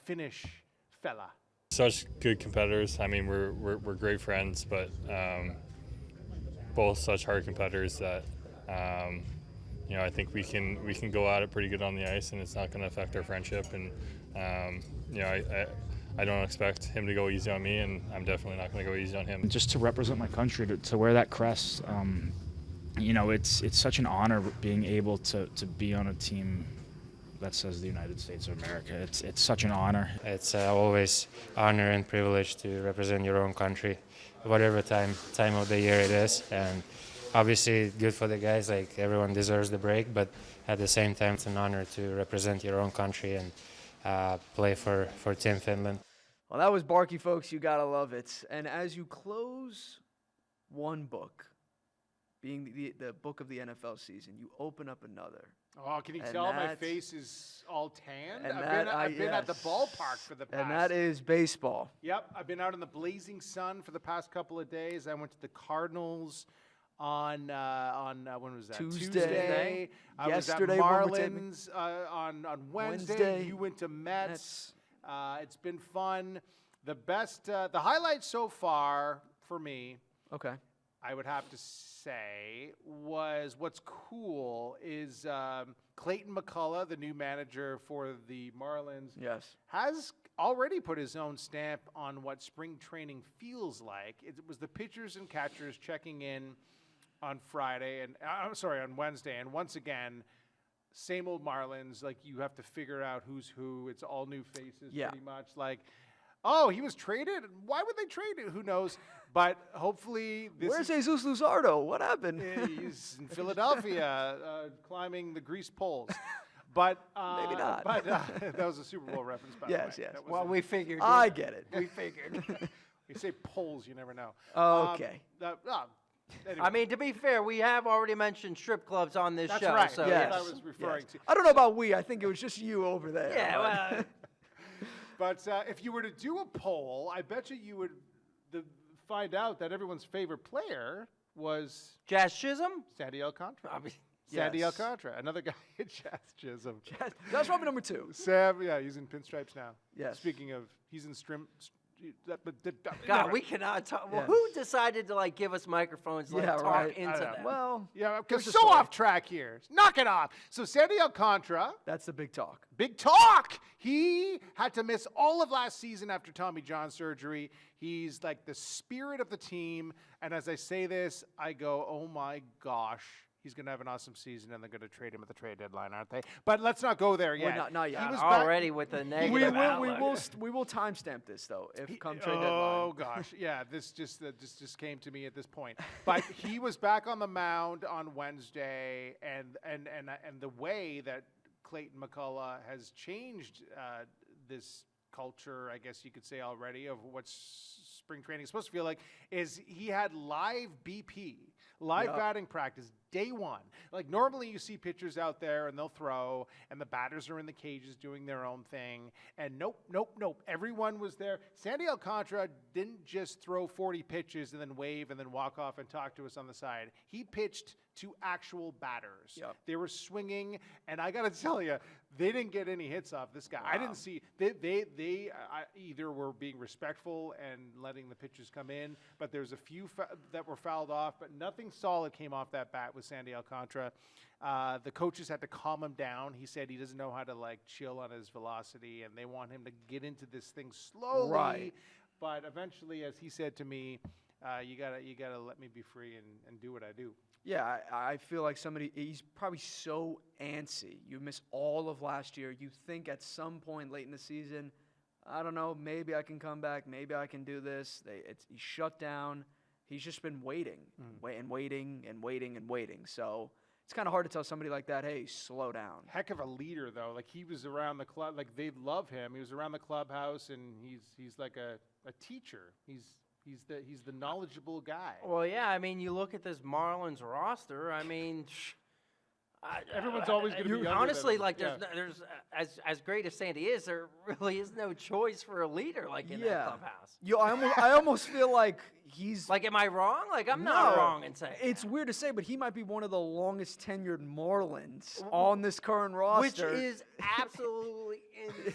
Finnish fella. Such good competitors. I mean, we're great friends, but both such hard competitors that I think we can go at it pretty good on the ice, and it's not going to affect our friendship. And I don't expect him to go easy on me, and I'm definitely not going to go easy on him. Just to represent my country, to wear that crest, it's such an honor being able to be on a team that says the United States of America. It's such an honor. It's always honor and privilege to represent your own country, whatever time of the year it is. And obviously good for the guys, like everyone deserves the break, but at the same time it's an honor to represent your own country and play for Team Finland. Well, that was Barkey, folks. You gotta love it. And as you close one book, being the book of the NFL season, you open up another. Oh, can you And tell my that's- face is all tanned? and I've been at the yes. ballpark for the past. And that is baseball. Yep, I've been out in the blazing sun for the past couple of days. I went to the Cardinals on when was that? Tuesday. I Yesterday was when at we're taping. Marlins on Wednesday. Wednesday. You went to Mets. It's been fun. The highlight so far for me, Okay. I would have to say, was what's cool is Clayton McCullough, the new manager for the Marlins, Yes. has already put his own stamp on what spring training feels like. It was the pitchers and catchers checking in on Friday and on Wednesday, and once again, same old Marlins. Like, you have to figure out who's who. It's all new faces, Yeah. pretty much. Like, oh, he was traded. Why would they trade it? Who knows? But hopefully, Where's Jesus Luzardo? What happened? He's in Philadelphia, climbing the grease poles. But Maybe not. But that was a Super Bowl reference, by the way. Yes, yes. That was Well, we figured. I get it. We figured. you say poles, you never know. Okay. Anyway. I mean, to be fair, we have already mentioned strip clubs on this That's show. right. So Yes. That's what I was referring Yes. to. I don't know about we. I think it was just you over there. Yeah, well, But if you were to do a poll, I bet you would find out that everyone's favorite player was Jazz Chisholm. Sandy Alcantara. I mean, Sandy Yes. Alcantara, another guy at Jazz Chisholm. That's probably number 2. Sam, yeah, he's in pinstripes now. Yes. Speaking of, he's in God, we cannot talk. Well, Yeah. who decided to like give us microphones, like Yeah, talk right. into I don't them? know. Well, Yeah, Give because us a so story. off track here. Knock it off. So Sandy Alcantara, that's the big talk. big talk. He had to miss all of last season after Tommy John surgery. He's like the spirit of the team. And as I say this, I go, oh my gosh, he's going to have an awesome season, and they're going to trade him at the trade deadline, aren't they? But let's not go there yet. not yet. He was Already with the negative outlook. We will timestamp this though if come trade Oh deadline. gosh, yeah, this just came to me at this point. But he was back on the mound on Wednesday, and the way that Clayton McCullough has changed this culture, I guess you could say already, of what spring training is supposed to feel like, is he had live BP, live batting practice, day one. Like, normally you see pitchers out there and they'll throw, and the batters are in the cages doing their own thing. And nope. Everyone was there. Sandy Alcantara didn't just throw 40 pitches and then wave and then walk off and talk to us on the side. He pitched to actual batters. Yep. They were swinging, and I got to tell you, they didn't get any hits off this guy. I didn't see they either were being respectful and letting the pitchers come in, but there's a few that were fouled off, but nothing solid came off that bat with Sandy Alcantara. The coaches had to calm him down. He said he doesn't know how to like chill on his velocity, and they want him to get into this thing slowly. Right. But eventually, as he said to me, you gotta let me be free and do what I do. Yeah, I feel like he's probably so antsy. You miss all of last year. You think at some point late in the season, I don't know, maybe I can come back, maybe I can do this. He's shut down. He's just been waiting, waiting. So it's kind of hard to tell somebody like that, hey, slow down. Heck of a leader, though. Like, he was around the club, like, they love him. He was around the clubhouse, and he's like a teacher. He's the knowledgeable guy. Well, yeah. I mean, you look at this Marlins roster. I mean, Everyone's always going to be younger than honestly him. like Yeah. there's as great as Sandy is, there really is no choice for a leader like in that clubhouse. I almost feel like he's Like, am I wrong? Like, I'm not No. wrong in saying It's that. weird to say, but he might be one of the longest tenured Marlins on this current Which roster. is absolutely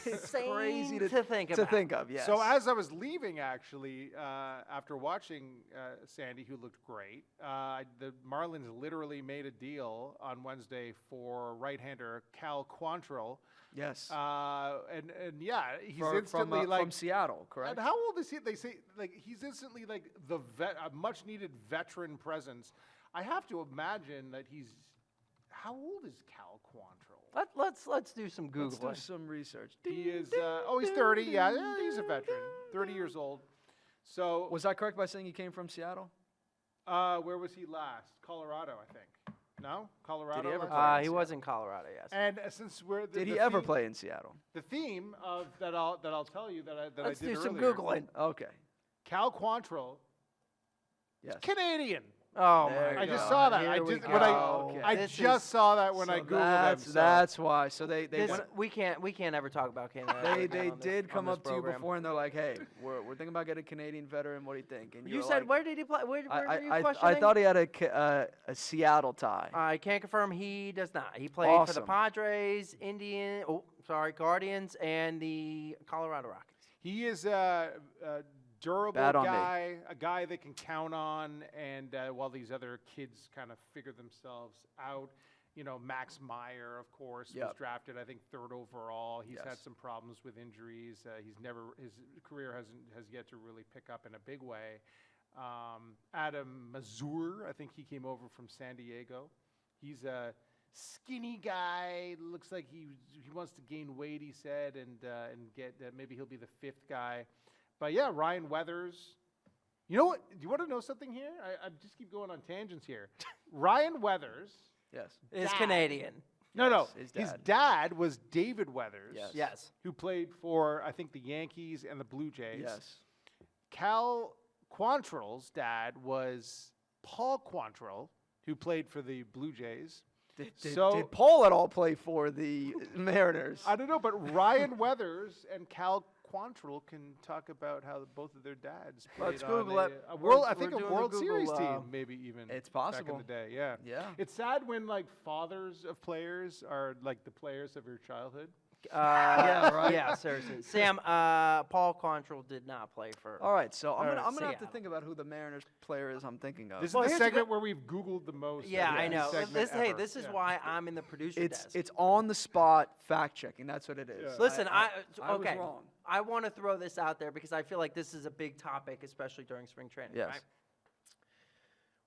insane crazy to think about. yes. So as I was leaving, actually, after watching Sandy, who looked great, the Marlins literally made a deal on Wednesday for right-hander Cal Quantrill. yes, And yeah, he's instantly from Seattle, correct? And how old is he? They say like he's instantly like a much needed veteran presence. I have to imagine that he's. How old is Cal Quantrill? Let's do some Let's do Googling. some research. He is. He's 30. Yeah, he's a veteran. 30 years old. So Was I correct by saying he came from Seattle? where was he last? Colorado, I think. No, Colorado. Did he ever last? play? He was in Colorado, yes. And since we're Did he ever play in Seattle? The theme of that I'll tell you that Let's I did do some earlier. Googling. Okay. Cal Quantrill, Yes. Canadian. Oh There my you I just go. saw that. Here I we just when go. Okay. I This just is- saw that when So I googled him. So. that's why. So they This, went, we can't ever talk about Canada. they right now on this- did on come this up to you program. before and they're like, hey, we're thinking about getting a Canadian veteran. What do you think? And You were said like, where did he play? Where were you I questioning? thought he had a Seattle tie. I can't confirm he does not. He played for the Awesome. Padres, Guardians, and the Colorado Rockies. He is a durable Bad on me. guy, a guy they can count on, and while these other kids kind of figure themselves out, Max Meyer, of course, was Yep. drafted, I think, 3rd overall. He's had Yes. some problems with injuries. His career has yet to really pick up in a big way. Adam Mazur, I think he came over from San Diego. He's a skinny guy. Looks like he wants to gain weight, he said, and get maybe he'll be the 5th guy. But yeah, Ryan Weathers. You know what? Do you want to know something here? I just keep going on tangents here. Ryan Weathers. Yes. Is Dad. Canadian. No. His His dad. dad was David Weathers. Yes. Yes. Who played for, I think, the Yankees and the Blue Jays. Yes. Cal Quantrill's dad was Paul Quantrill, who played for the Blue Jays. Did Paul at all play for the Mariners? I don't know, but Ryan Weathers and Cal Quantrill can talk about how both of their dads played Let's on Google it. a world, I We're think a doing the World Series Google, team, maybe even. It's Back possible. in the day, yeah. Yeah. It's sad when fathers of players are like the players of your childhood. Yeah, right. Yeah, seriously. Sam, Paul Quantrill did not play for. All right, so I'm gonna have to Seattle. think about who the Mariners player is I'm thinking of. This Well, is the here's a segment good- where we've Googled the most. Yeah, of I any know. segment Hey, ever. this is Yeah. why I'm in the producer desk. It's on the spot fact checking. That's what it is. Yeah. Listen, I okay. was wrong. I want to throw this out there because I feel like this is a big topic, especially during spring training. Yes. Right?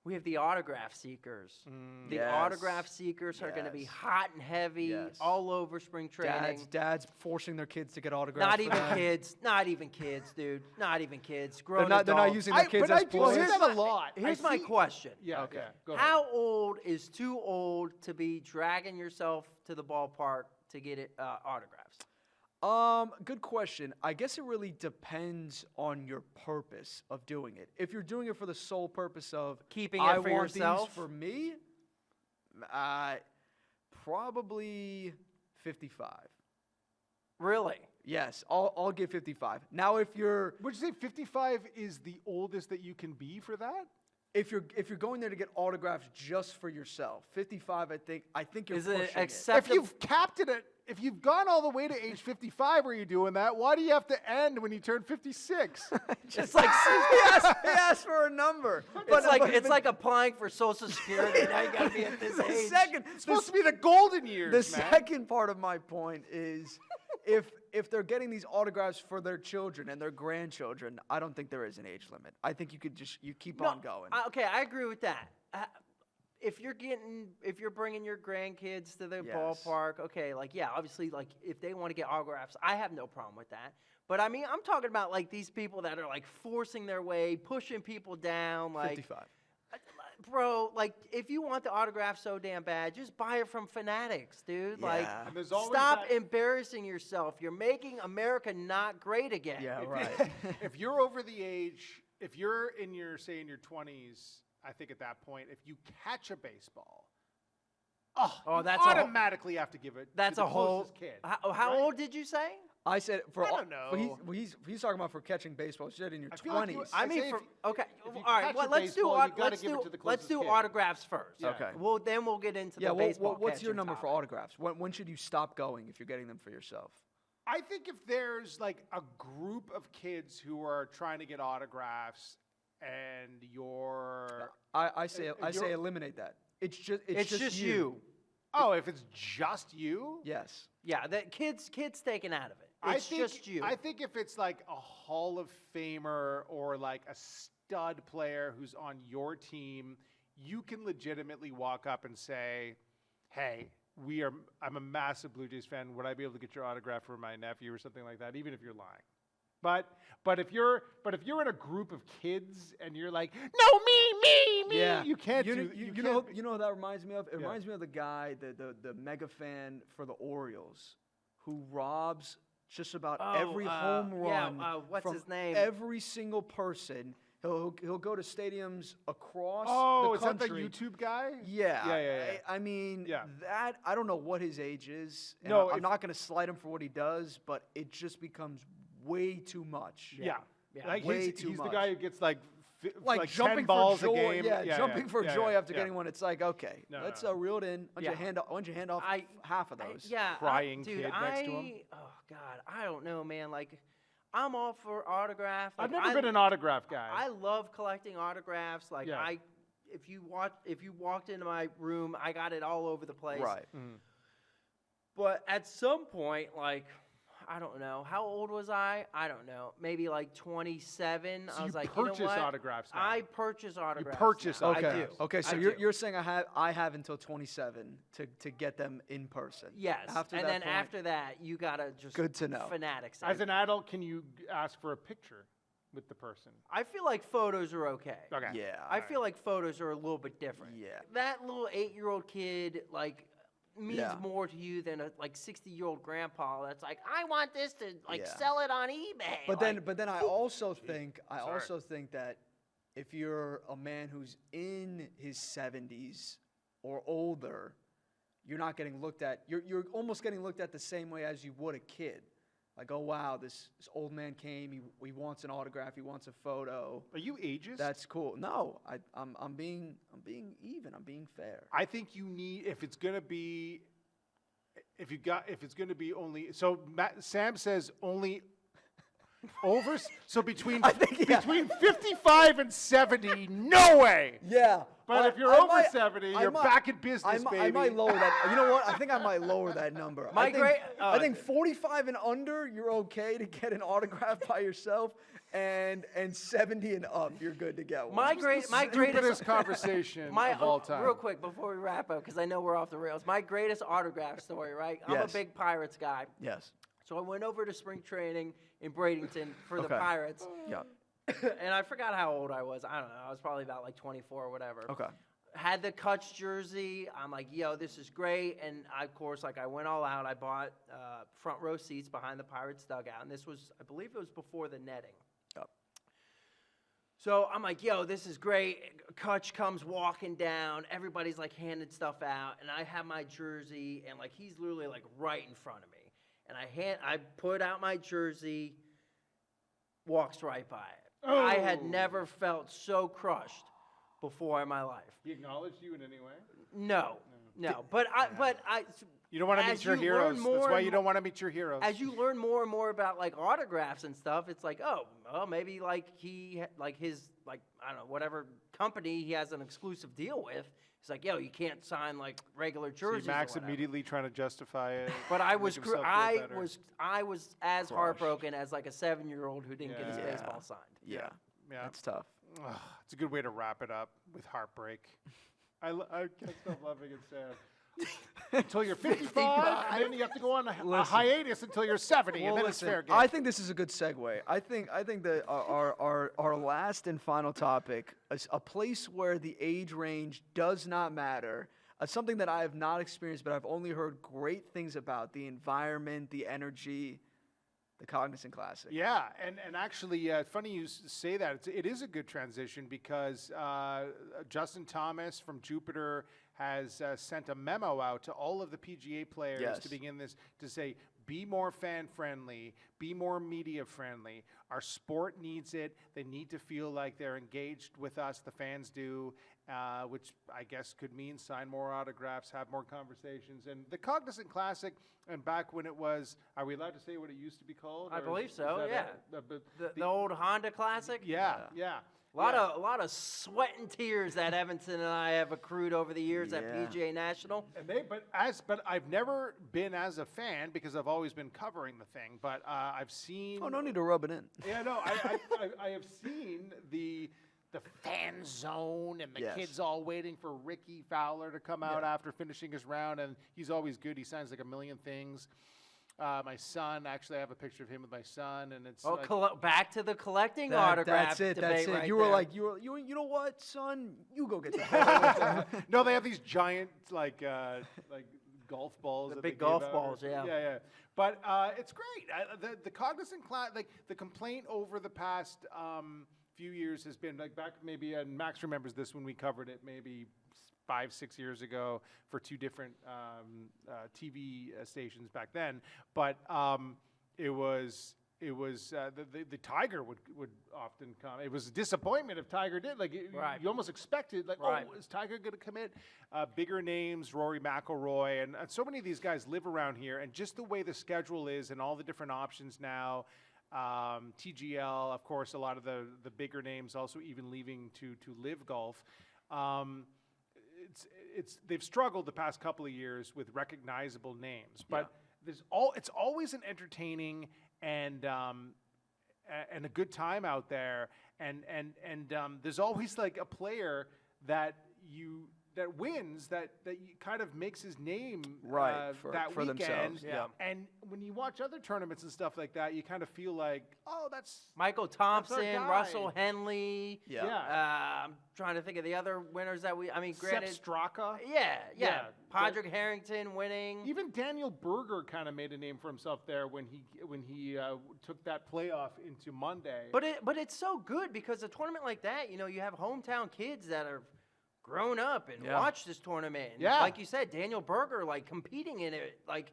We have the autograph seekers. The Yes. autograph seekers are going to be Yes. hot and heavy Yes. all over spring training. Dads forcing their kids to get autographs. Not for even them. kids. Not even kids, dude. Not even kids. They're Grown not adults. using their kids but as I do ploys. see that a lot. Here's I my see- question. Yeah, Okay. yeah, go ahead. How old is too old to be dragging yourself to the ballpark to get it autographs? Good question. I guess it really depends on your purpose of doing it. If you're doing it for the sole purpose of Keeping it I for want yourself? these for me, probably 55. Really? Yes, I'll give 55. Now, if you're Would you say 55 is the oldest that you can be for that? if you're going there to get autographs just for yourself, 55, I think you're Is pushing it it. acceptable? If you've capped it at, if you've gone all the way to age 55 where you're doing that, why do you have to end when you turn 56? It's like he asked for a number. it's like applying for Social Security. Now you got to be at this the age. second, It's supposed to be the golden years, the man. second part of my point is if they're getting these autographs for their children and their grandchildren, I don't think there is an age limit. I think you could you keep on going. Okay, I agree with that. If you're bringing your grandkids to the Yes. ballpark, okay, obviously, if they want to get autographs, I have no problem with that. But I mean, I'm talking about these people that are forcing their way, pushing people down, 55. Bro, if you want the autograph so damn bad, just buy it from Fanatics, dude. Yeah. And there's always Stop that- embarrassing yourself. You're making America not great again. Yeah, right. If you're over the age, if you're in your 20s, I think at that point, if you catch a baseball, you that's a whole- automatically have to give it That's to the a whole. closest kid. How right? old did you say? I said for I all- don't know. he's talking about for catching baseball. He said in your I feel like 20s. you- I I mean, say for, if you- okay, if you all right. catch Well, a let's do baseball, you gotta give it to the let's closest do kid. autographs first. Yeah. Okay. Well, then we'll get into yeah, the baseball. what's your catching number for topic. autographs? When should you stop going if you're getting them for yourself? I think if there's a group of kids who are trying to get autographs and you're I say you're- eliminate that. It's just you. if it's just you, Yes. Yeah, the kids taken out of it. I It's think, just you. I think if it's a Hall of Famer or a stud player who's on your team, you can legitimately walk up and say, "Hey, I'm a massive Blue Jays fan. Would I be able to get your autograph for my nephew or something like that?" Even if you're lying. But if you're in a group of kids and you're like, "No, me," Yeah. you can't You do. know what that reminds me of? It Yeah. reminds me of the guy, the mega fan for the Orioles, who robs just about every home run what's from his name? every single person. He'll go to stadiums across Oh, the is that the country. YouTube guy? Yeah. Yeah. I mean, Yeah. that I don't know what his age is. And No, I'm if- not going to slight him for what he does, but it just becomes way too much. Yeah. Way He's too the much. guy who gets Like 10 jumping balls for joy, a game. jumping for joy after getting one. It's like, okay, No, let's no. reel it in. Why don't you hand off half of those? Crying dude, kid next to him. Oh God, I don't know, man. I'm all for autograph. I've never been an autograph guy. I love collecting autographs. Yeah. if you walked into my room, I got it all over the place. Right. But at some point, like, I don't know. How old was I? I don't know. Maybe like 27. So I was you like, you know purchase what? autographs now. I purchase autographs. purchase now. Okay. I do. Okay. So I you're do. you're saying I have until 27 to get them in person. Yes. After and that then point, after that, you gotta just Good to know. fanatics. As an adult, can you ask for a picture with the person? I feel like photos are okay. Okay. Yeah. I feel like photos are a little bit different. Yeah. That little 8-year-old kid, like, means Yeah. more to you than a 60-year-old grandpa that's like, I want this to Yeah. sell it on eBay. But Like, then I also think Sorry. that if you're a man who's in his 70s or older, you're not getting looked at. You're almost getting looked at the same way as you would a kid. Like, oh wow, this old man came. He wants an autograph. He wants a photo. Are you ageist? That's cool. No, I'm being even. I'm being fair. I think you need if it's gonna be only. So Sam says only over. So between I think, yeah. between 55 and 70, no way. Yeah. But if you're over 70, you're back in business, I baby. might lower that. You know what? I think I might lower that number. My I think, great- I think 45 and under, you're okay to get an autograph by yourself, and 70 and up, you're good to get one. my Stupidest greatest conversation of all time. Real quick before we wrap up, because I know we're off the rails. My greatest autograph story, right? I'm a Yes. big Pirates guy. Yes. So I went over to spring training in Bradenton for the Okay. Pirates, Yeah. and I forgot how old I was. I don't know. I was probably about like 24 or whatever. Okay. Had the Kutch jersey. I'm like, yo, this is great. And I, of course, like I went all out. I bought front row seats behind the Pirates dugout. And this was, I believe it was before the netting. Yep. So I'm like, yo, this is great. Kutch comes walking down. Everybody's like handing stuff out. And I have my jersey. And like, he's literally like right in front of me. And I put out my jersey, walks right by it. I had Oh. never felt so crushed before in my life. He acknowledged you in any way? No. But I. You don't want to As meet your you learn heroes. more That's why and you don't want to meet your heroes. As you learn more and more about like autographs and stuff, it's like, oh, well, maybe like his I don't know, whatever company he has an exclusive deal with. He's like, yo, you can't sign like regular jerseys. See, Max or whatever. immediately trying to justify it. But I make was himself feel I better. was as heartbroken as like a 7-year-old who didn't get his Yeah. baseball signed. Yeah. Yeah. That's tough. Ugh, it's a good way to wrap it up with heartbreak. I can't stop laughing at Sam. Until you're 55, and then you have to go on a hiatus until you're 70, and then it's fair game. I think this is a good segue. I think that our last and final topic is a place where the age range does not matter. Something that I have not experienced, but I've only heard great things about: the environment, the energy, the Cognizant Classic. Yeah, and actually, funny you say that. It is a good transition because Justin Thomas from Jupiter has sent a memo out to all of the PGA players Yes. to begin this to say, be more fan-friendly, be more media-friendly. Our sport needs it. They need to feel like they're engaged with us, the fans do, which I guess could mean sign more autographs, have more conversations. And the Cognizant Classic, and back when it was, are we allowed to say what it used to be called? I or believe is so, that yeah. a- The old Honda Classic. yeah. A lot of sweat and tears that Evenson and I have accrued over the years at Yeah. PGA National. And but I've never been as a fan because I've always been covering the thing. But I've seen. Oh, no need to rub it in. Yeah, no, I have seen the fan zone and the Yes. kids all waiting for Ricky Fowler to come out after finishing his round, and he's always good. He signs like a million things. My son, actually, I have a picture of him with my son, and it's like, Back to the collecting autograph That's it. debate That's it. right You were there. like, you know what, son? You go get the hell. no, they have these giant like golf balls. The that big they gave golf out. balls, yeah. Yeah. But it's great. The Cognizant class, like the complaint over the past few years has been like back maybe, and Max remembers this when we covered it maybe 5-6 years ago for two different TV stations back then. But it was the Tiger would often come. It was a disappointment if Tiger did. Like Right. you almost expected, like, Right. oh, is Tiger going to commit? Bigger names, Rory McIlroy, and so many of these guys live around here. And just the way the schedule is, and all the different options now. TGL, of course, a lot of the bigger names also even leaving to live golf. they've struggled the past couple of years with recognizable names, but it's always an entertaining and a good time out there, and there's always like a player that wins that kind of makes his name for that weekend. themselves. Yeah. And when you watch other tournaments and stuff like that, you kind of feel like, oh, that's Michael that's our Thompson, guy. Russell Henley. Yeah. I'm trying to think of the other winners that Sepp granted. Straka. Yeah. Podrick Harrington winning. Even Daniel Berger kind of made a name for himself there when he took that playoff into Monday. But it's so good because a tournament like that, you have hometown kids that are grown up and watch this tournament. Yeah. Like you said, Daniel Berger, like competing in it, like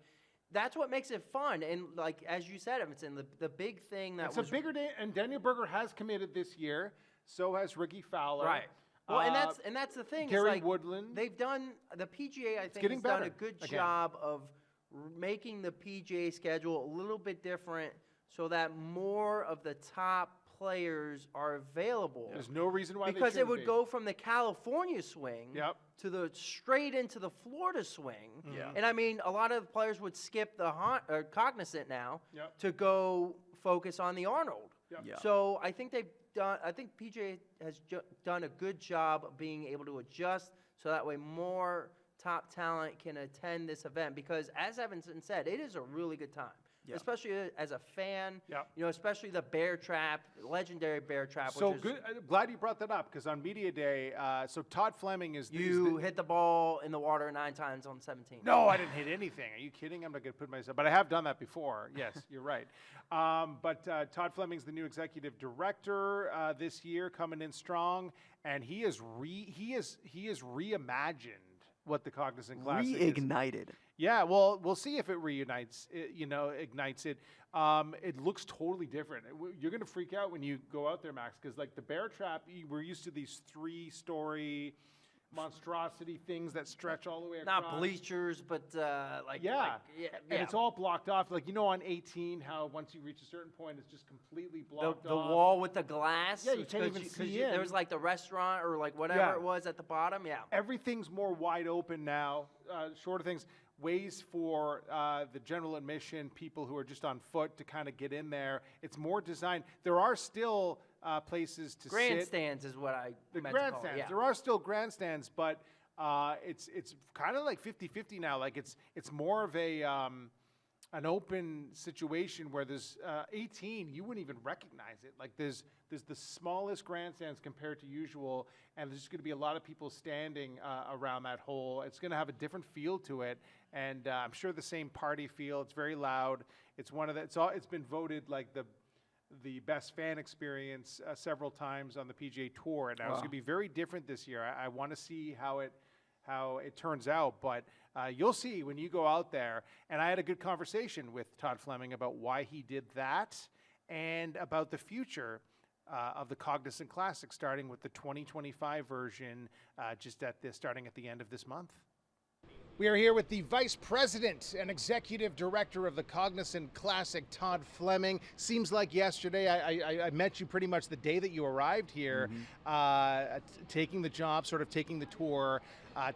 that's what makes it fun. And like as you said, Evanson, the big thing that it's a bigger day, and Daniel Berger has committed this year. So has Ricky Fowler. Right. Well, and that's the thing. Gary it's like Woodland. They've done the PGA. I think getting has done better a good again. job of making the PGA schedule a little bit different, so that more of the top players are available. There's no reason why because they it would be. go from the California swing to the straight into the Florida swing. Yeah. And I mean, a lot of players would skip the Cognizant now Yep. to go focus on the Arnold. Yep. Yeah. So I think PGA has done a good job of being able to adjust so that way more top talent can attend this event, because as Evanson said, it is a really good time. Yeah. Especially as a fan, Yep. Especially the Bear Trap, legendary Bear Trap. So which is, good. I'm glad you brought that up, because on Media Day, so Todd Fleming is You hit the ball in the water 9 times on 17. No, I didn't hit anything. Are you kidding? I'm not going to put myself, but I have done that before. Yes, you're right. But Todd Fleming's the new executive director this year, coming in strong, and he has reimagined what the Cognizant Classic is. Reignited. Yeah, well, we'll see if it reunites, ignites it. It looks totally different. You're going to freak out when you go out there, Max, because like the Bear Trap, we're used to these 3-story monstrosity things that stretch all the way across. Not bleachers, but And it's all blocked off. Like, on 18, how once you reach a certain point, it's just completely blocked the off. wall with the glass. Yeah, you can't even see in. There was like the restaurant or like whatever it was at the bottom. Yeah. Everything's more wide open now. Shorter things. Ways for the general admission people who are just on foot to kind of get in there. It's more designed. There are still places to grandstands is what I meant to call it. Grandstands. Yeah. There are still grandstands, but it's kind of like 50-50 now. Like it's more of an open situation where there's 18, you wouldn't even recognize it. Like there's the smallest grandstands compared to usual, and there's going to be a lot of people standing around that hole. It's going to have a different feel to it, and I'm sure the same party feel. It's very loud. It's it's been voted like the best fan experience several times on the PGA Tour, and now it's going to be very different this year. I want to see how it turns out, but you'll see when you go out there. And I had a good conversation with Todd Fleming about why he did that and about the future of the Cognizant Classic, starting with the 2025 version starting at the end of this month. We are here with the Vice President and Executive Director of the Cognizant Classic, Todd Fleming. Seems like yesterday, I met you pretty much the day that you arrived here, taking the job, sort of taking the tour.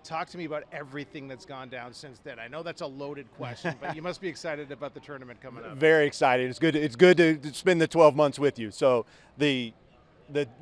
Talk to me about everything that's gone down since then. I know that's a loaded question, but you must be excited about the tournament coming up. Very excited. It's good to spend the 12 months with you. So the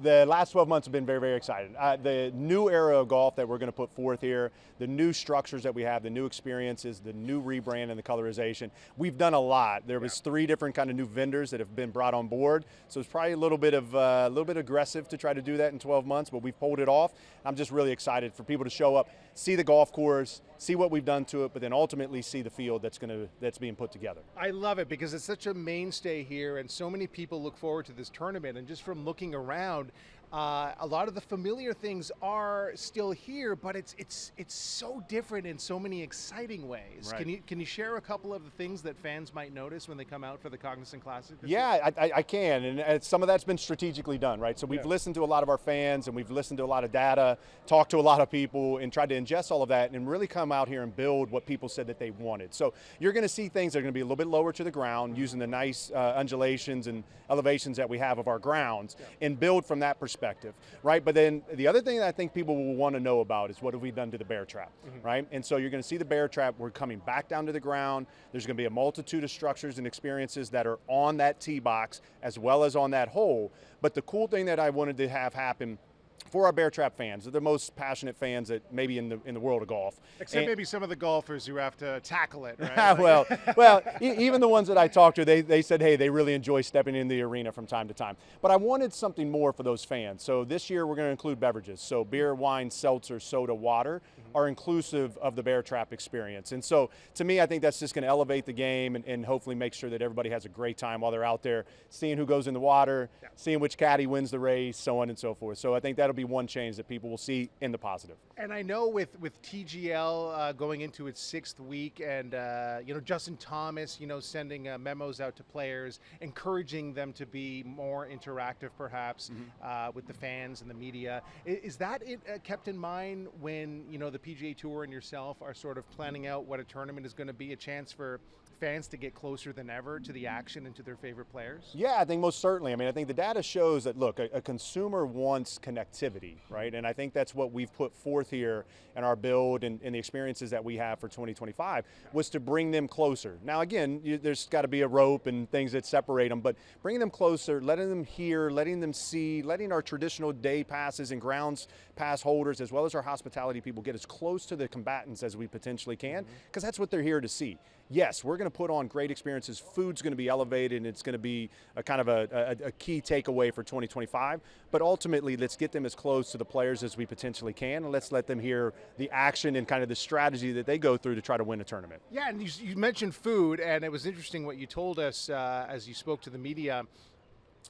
last 12 months have been very, very exciting. The new era of golf that we're going to put forth here, the new structures that we have, the new experiences, the new rebrand and the colorization, we've done a lot. There was 3 different kind of new vendors that have been brought on board. So it's probably a little bit aggressive to try to do that in 12 months, but we've pulled it off. I'm just really excited for people to show up, see the golf course, see what we've done to it, but then ultimately see the field that's being put together. I love it because it's such a mainstay here, and so many people look forward to this tournament. And just from looking around, a lot of the familiar things are still here, but it's so different in so many exciting ways. Right. Can you share a couple of the things that fans might notice when they come out for the Cognizant Classic? Yeah, I can, and some of that's been strategically done, right? So we've listened to a lot of our fans, and we've listened to a lot of data, talked to a lot of people, and tried to ingest all of that and really come out here and build what people said that they wanted. So you're going to see things that are going to be a little bit lower to the ground, using the nice undulations and elevations that we have of our grounds, and build from that perspective. perspective, right? But then the other thing that I think people will want to know about is what have we done to the bear trap, right? And so you're going to see the bear trap. We're coming back down to the ground. There's going to be a multitude of structures and experiences that are on that tee box as well as on that hole. But the cool thing that I wanted to have happen for our bear trap fans, they're the most passionate fans that maybe in the world of golf. Except maybe some of the golfers who have to tackle it, right? well, even the ones that I talked to, they said, hey, they really enjoy stepping in the arena from time to time. But I wanted something more for those fans. So this year we're going to include beverages. So beer, wine, seltzer, soda, water are inclusive of the bear trap experience. And so to me, I think that's just going to elevate the game and hopefully make sure that everybody has a great time while they're out there, seeing who goes in the water, seeing which caddy wins the race, so on and so forth. So I think that'll be one change that people will see in the positive. And I know with TGL going into its 6th week, and Justin Thomas, sending memos out to players, encouraging them to be more interactive, perhaps, with the fans and the media. Is that kept in mind when the PGA Tour and yourself are sort of planning out what a tournament is going to be, a chance for fans to get closer than ever to the action and to their favorite players? Yeah, I think most certainly. I mean, I think the data shows that, look, a consumer wants connectivity, right? And I think that's what we've put forth here in our build and the experiences that we have for 2025 was to bring them closer. Now, again, there's got to be a rope and things that separate them, but bringing them closer, letting them hear, letting them see, letting our traditional day passes and grounds pass holders as well as our hospitality people get as close to the combatants as we potentially can, because that's what they're here to see. Yes, we're going to put on great experiences. Food's going to be elevated, and it's going to be a kind of a key takeaway for 2025. But ultimately, let's get them as close to the players as we potentially can, and let's let them hear the action and kind of the strategy that they go through to try to win a tournament. Yeah, and you mentioned food, and it was interesting what you told us as you spoke to the media.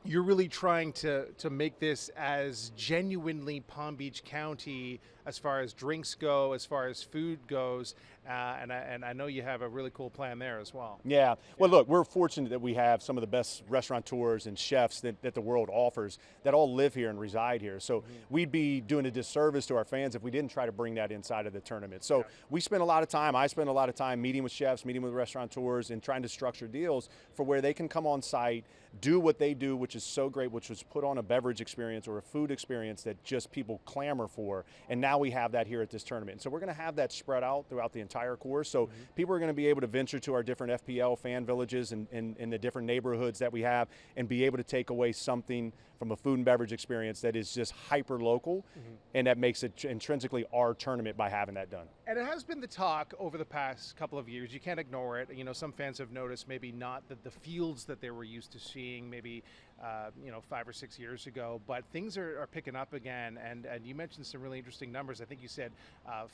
You're really trying to make this as genuinely Palm Beach County as far as drinks go, as far as food goes, and I know you have a really cool plan there as well. Yeah. Well, look, we're fortunate that we have some of the best restaurateurs and chefs that the world offers that all live here and reside here. So we'd be doing a disservice to our fans if we didn't try to bring that inside of the tournament. So we spend a lot of time, I spend a lot of time meeting with chefs, meeting with restaurateurs, and trying to structure deals for where they can come on site, do what they do, which is so great, which was put on a beverage experience or a food experience that just people clamor for. And now we have that here at this tournament. And so we're going to have that spread out throughout the entire course. So people are going to be able to venture to our different FPL fan villages and the different neighborhoods that we have and be able to take away something from a food and beverage experience that is just hyper local and that makes it intrinsically our tournament by having that done. And it has been the talk over the past couple of years. You can't ignore it. Some fans have noticed maybe not the fields that they were used to seeing maybe 5 or 6 years ago, but things are picking up again. And you mentioned some really interesting numbers. I think you said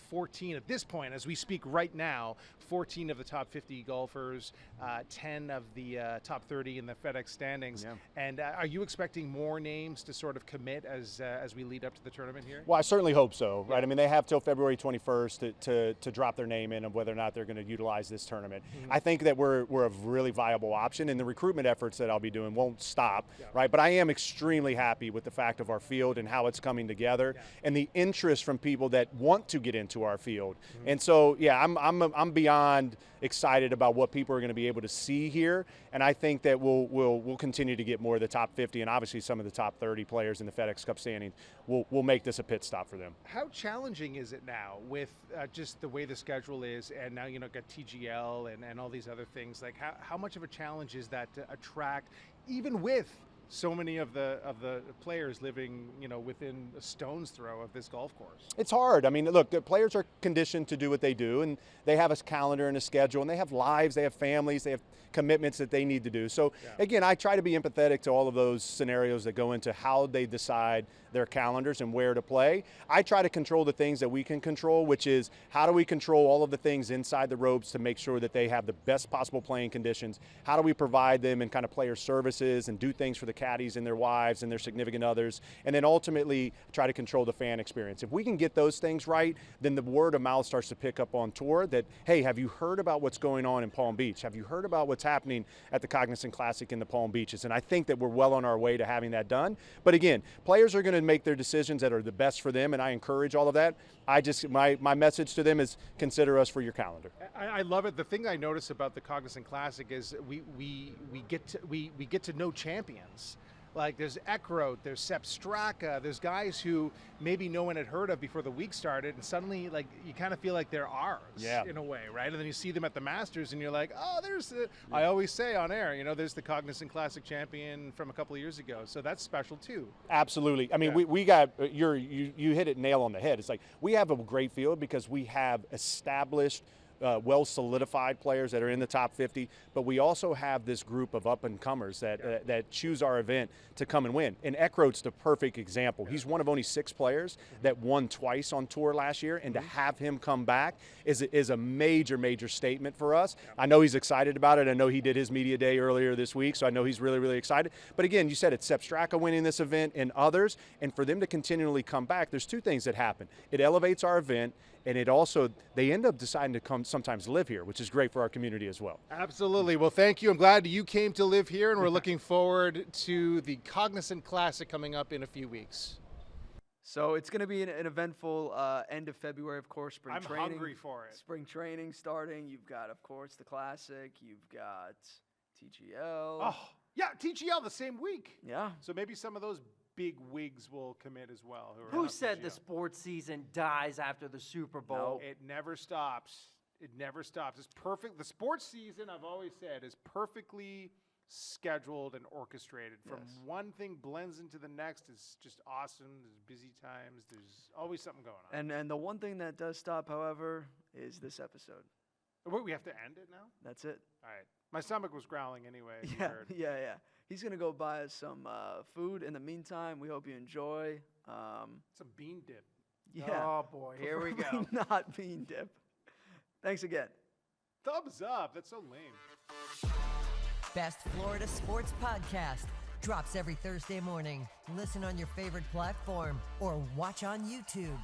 14 at this point, as we speak right now, 14 of the top 50 golfers, 10 of the top 30 in the FedEx standings. Yeah. And are you expecting more names to sort of commit as we lead up to the tournament here? Well, I certainly hope so, right? I mean, they have till February 21st to drop their name in of whether or not they're going to utilize this tournament. I think that we're a really viable option, and the recruitment efforts that I'll be doing won't stop, right? But I am extremely happy with the fact of our field and how it's coming together and the interest from people that want to get into our field. And so, yeah, I'm beyond excited about what people are going to be able to see here, and I think that we'll continue to get more of the top 50 and obviously some of the top 30 players in the FedEx Cup standings. We'll make this a pit stop for them. How challenging is it now with just the way the schedule is, and now got TGL and all these other things? Like how much of a challenge is that to attract, even with so many of the players living, within a stone's throw of this golf course? It's hard. I mean, look, the players are conditioned to do what they do, and they have a calendar and a schedule, and they have lives, they have families, they have commitments that they need to do. So again, I try to be empathetic to all of those scenarios that go into how they decide their calendars and where to play. I try to control the things that we can control, which is how do we control all of the things inside the ropes to make sure that they have the best possible playing conditions? How do we provide them in kind of player services and do things for the caddies and their wives and their significant others? And then ultimately try to control the fan experience. If we can get those things right, then the word of mouth starts to pick up on tour that, hey, have you heard about what's going on in Palm Beach? Have you heard about what's happening at the Cognizant Classic in the Palm Beaches? And I think that we're well on our way to having that done. But again, players are going to make their decisions that are the best for them, and I encourage all of that. My message to them is consider us for your calendar. I love it. The thing I notice about the Cognizant Classic is we get to know champions. Like there's Eckroat, there's Sepp Straka, there's guys who maybe no one had heard of before the week started, and suddenly like you kind of feel like they're ours in a way, right? And then you see them at the Masters, and you're like, oh, there's. I always say on air, there's the Cognizant Classic champion from a couple of years ago, so that's special too. Absolutely. I mean, we got you hit it nail on the head. It's like we have a great field because we have established, well solidified players that are in the top 50, but we also have this group of up and comers that choose our event to come and win. And Eckroat's the perfect example. He's one of only 6 players that won twice on tour last year, and to have him come back is a major statement for us. I know he's excited about it. I know he did his media day earlier this week, so I know he's really excited. But again, you said it's Sepp Straka winning this event and others, and for them to continually come back, there's 2 things that happen. It elevates our event, and it also, they end up deciding to come sometimes live here, which is great for our community as well. Absolutely. Well, thank you. I'm glad you came to live here, and we're looking forward to the Cognizant Classic coming up in a few weeks. So it's going to be an eventful end of February, of course, spring training. I'm hungry for it. Spring training starting. You've got, of course, the Classic. You've got TGL. Oh, yeah, TGL the same week. Yeah. So maybe some of those big wigs will commit as well. Who said the sports season dies after the Super Bowl? No, it never stops. It never stops. It's perfect. The sports season, I've always said, is perfectly scheduled and orchestrated. From one thing blends into the next. It's just awesome. There's busy times. There's always something going on. And the one thing that does stop, however, is this episode. Wait, we have to end it now? That's it. All right. My stomach was growling anyway. As you heard. Yeah. He's going to go buy us some food. In the meantime, we hope you enjoy. Some bean dip. Yeah. Oh, boy. Here we go. Not bean dip. Thanks again. Thumbs up. That's so lame. Best Florida Sports Podcast drops every Thursday morning. Listen on your favorite platform or watch on YouTube.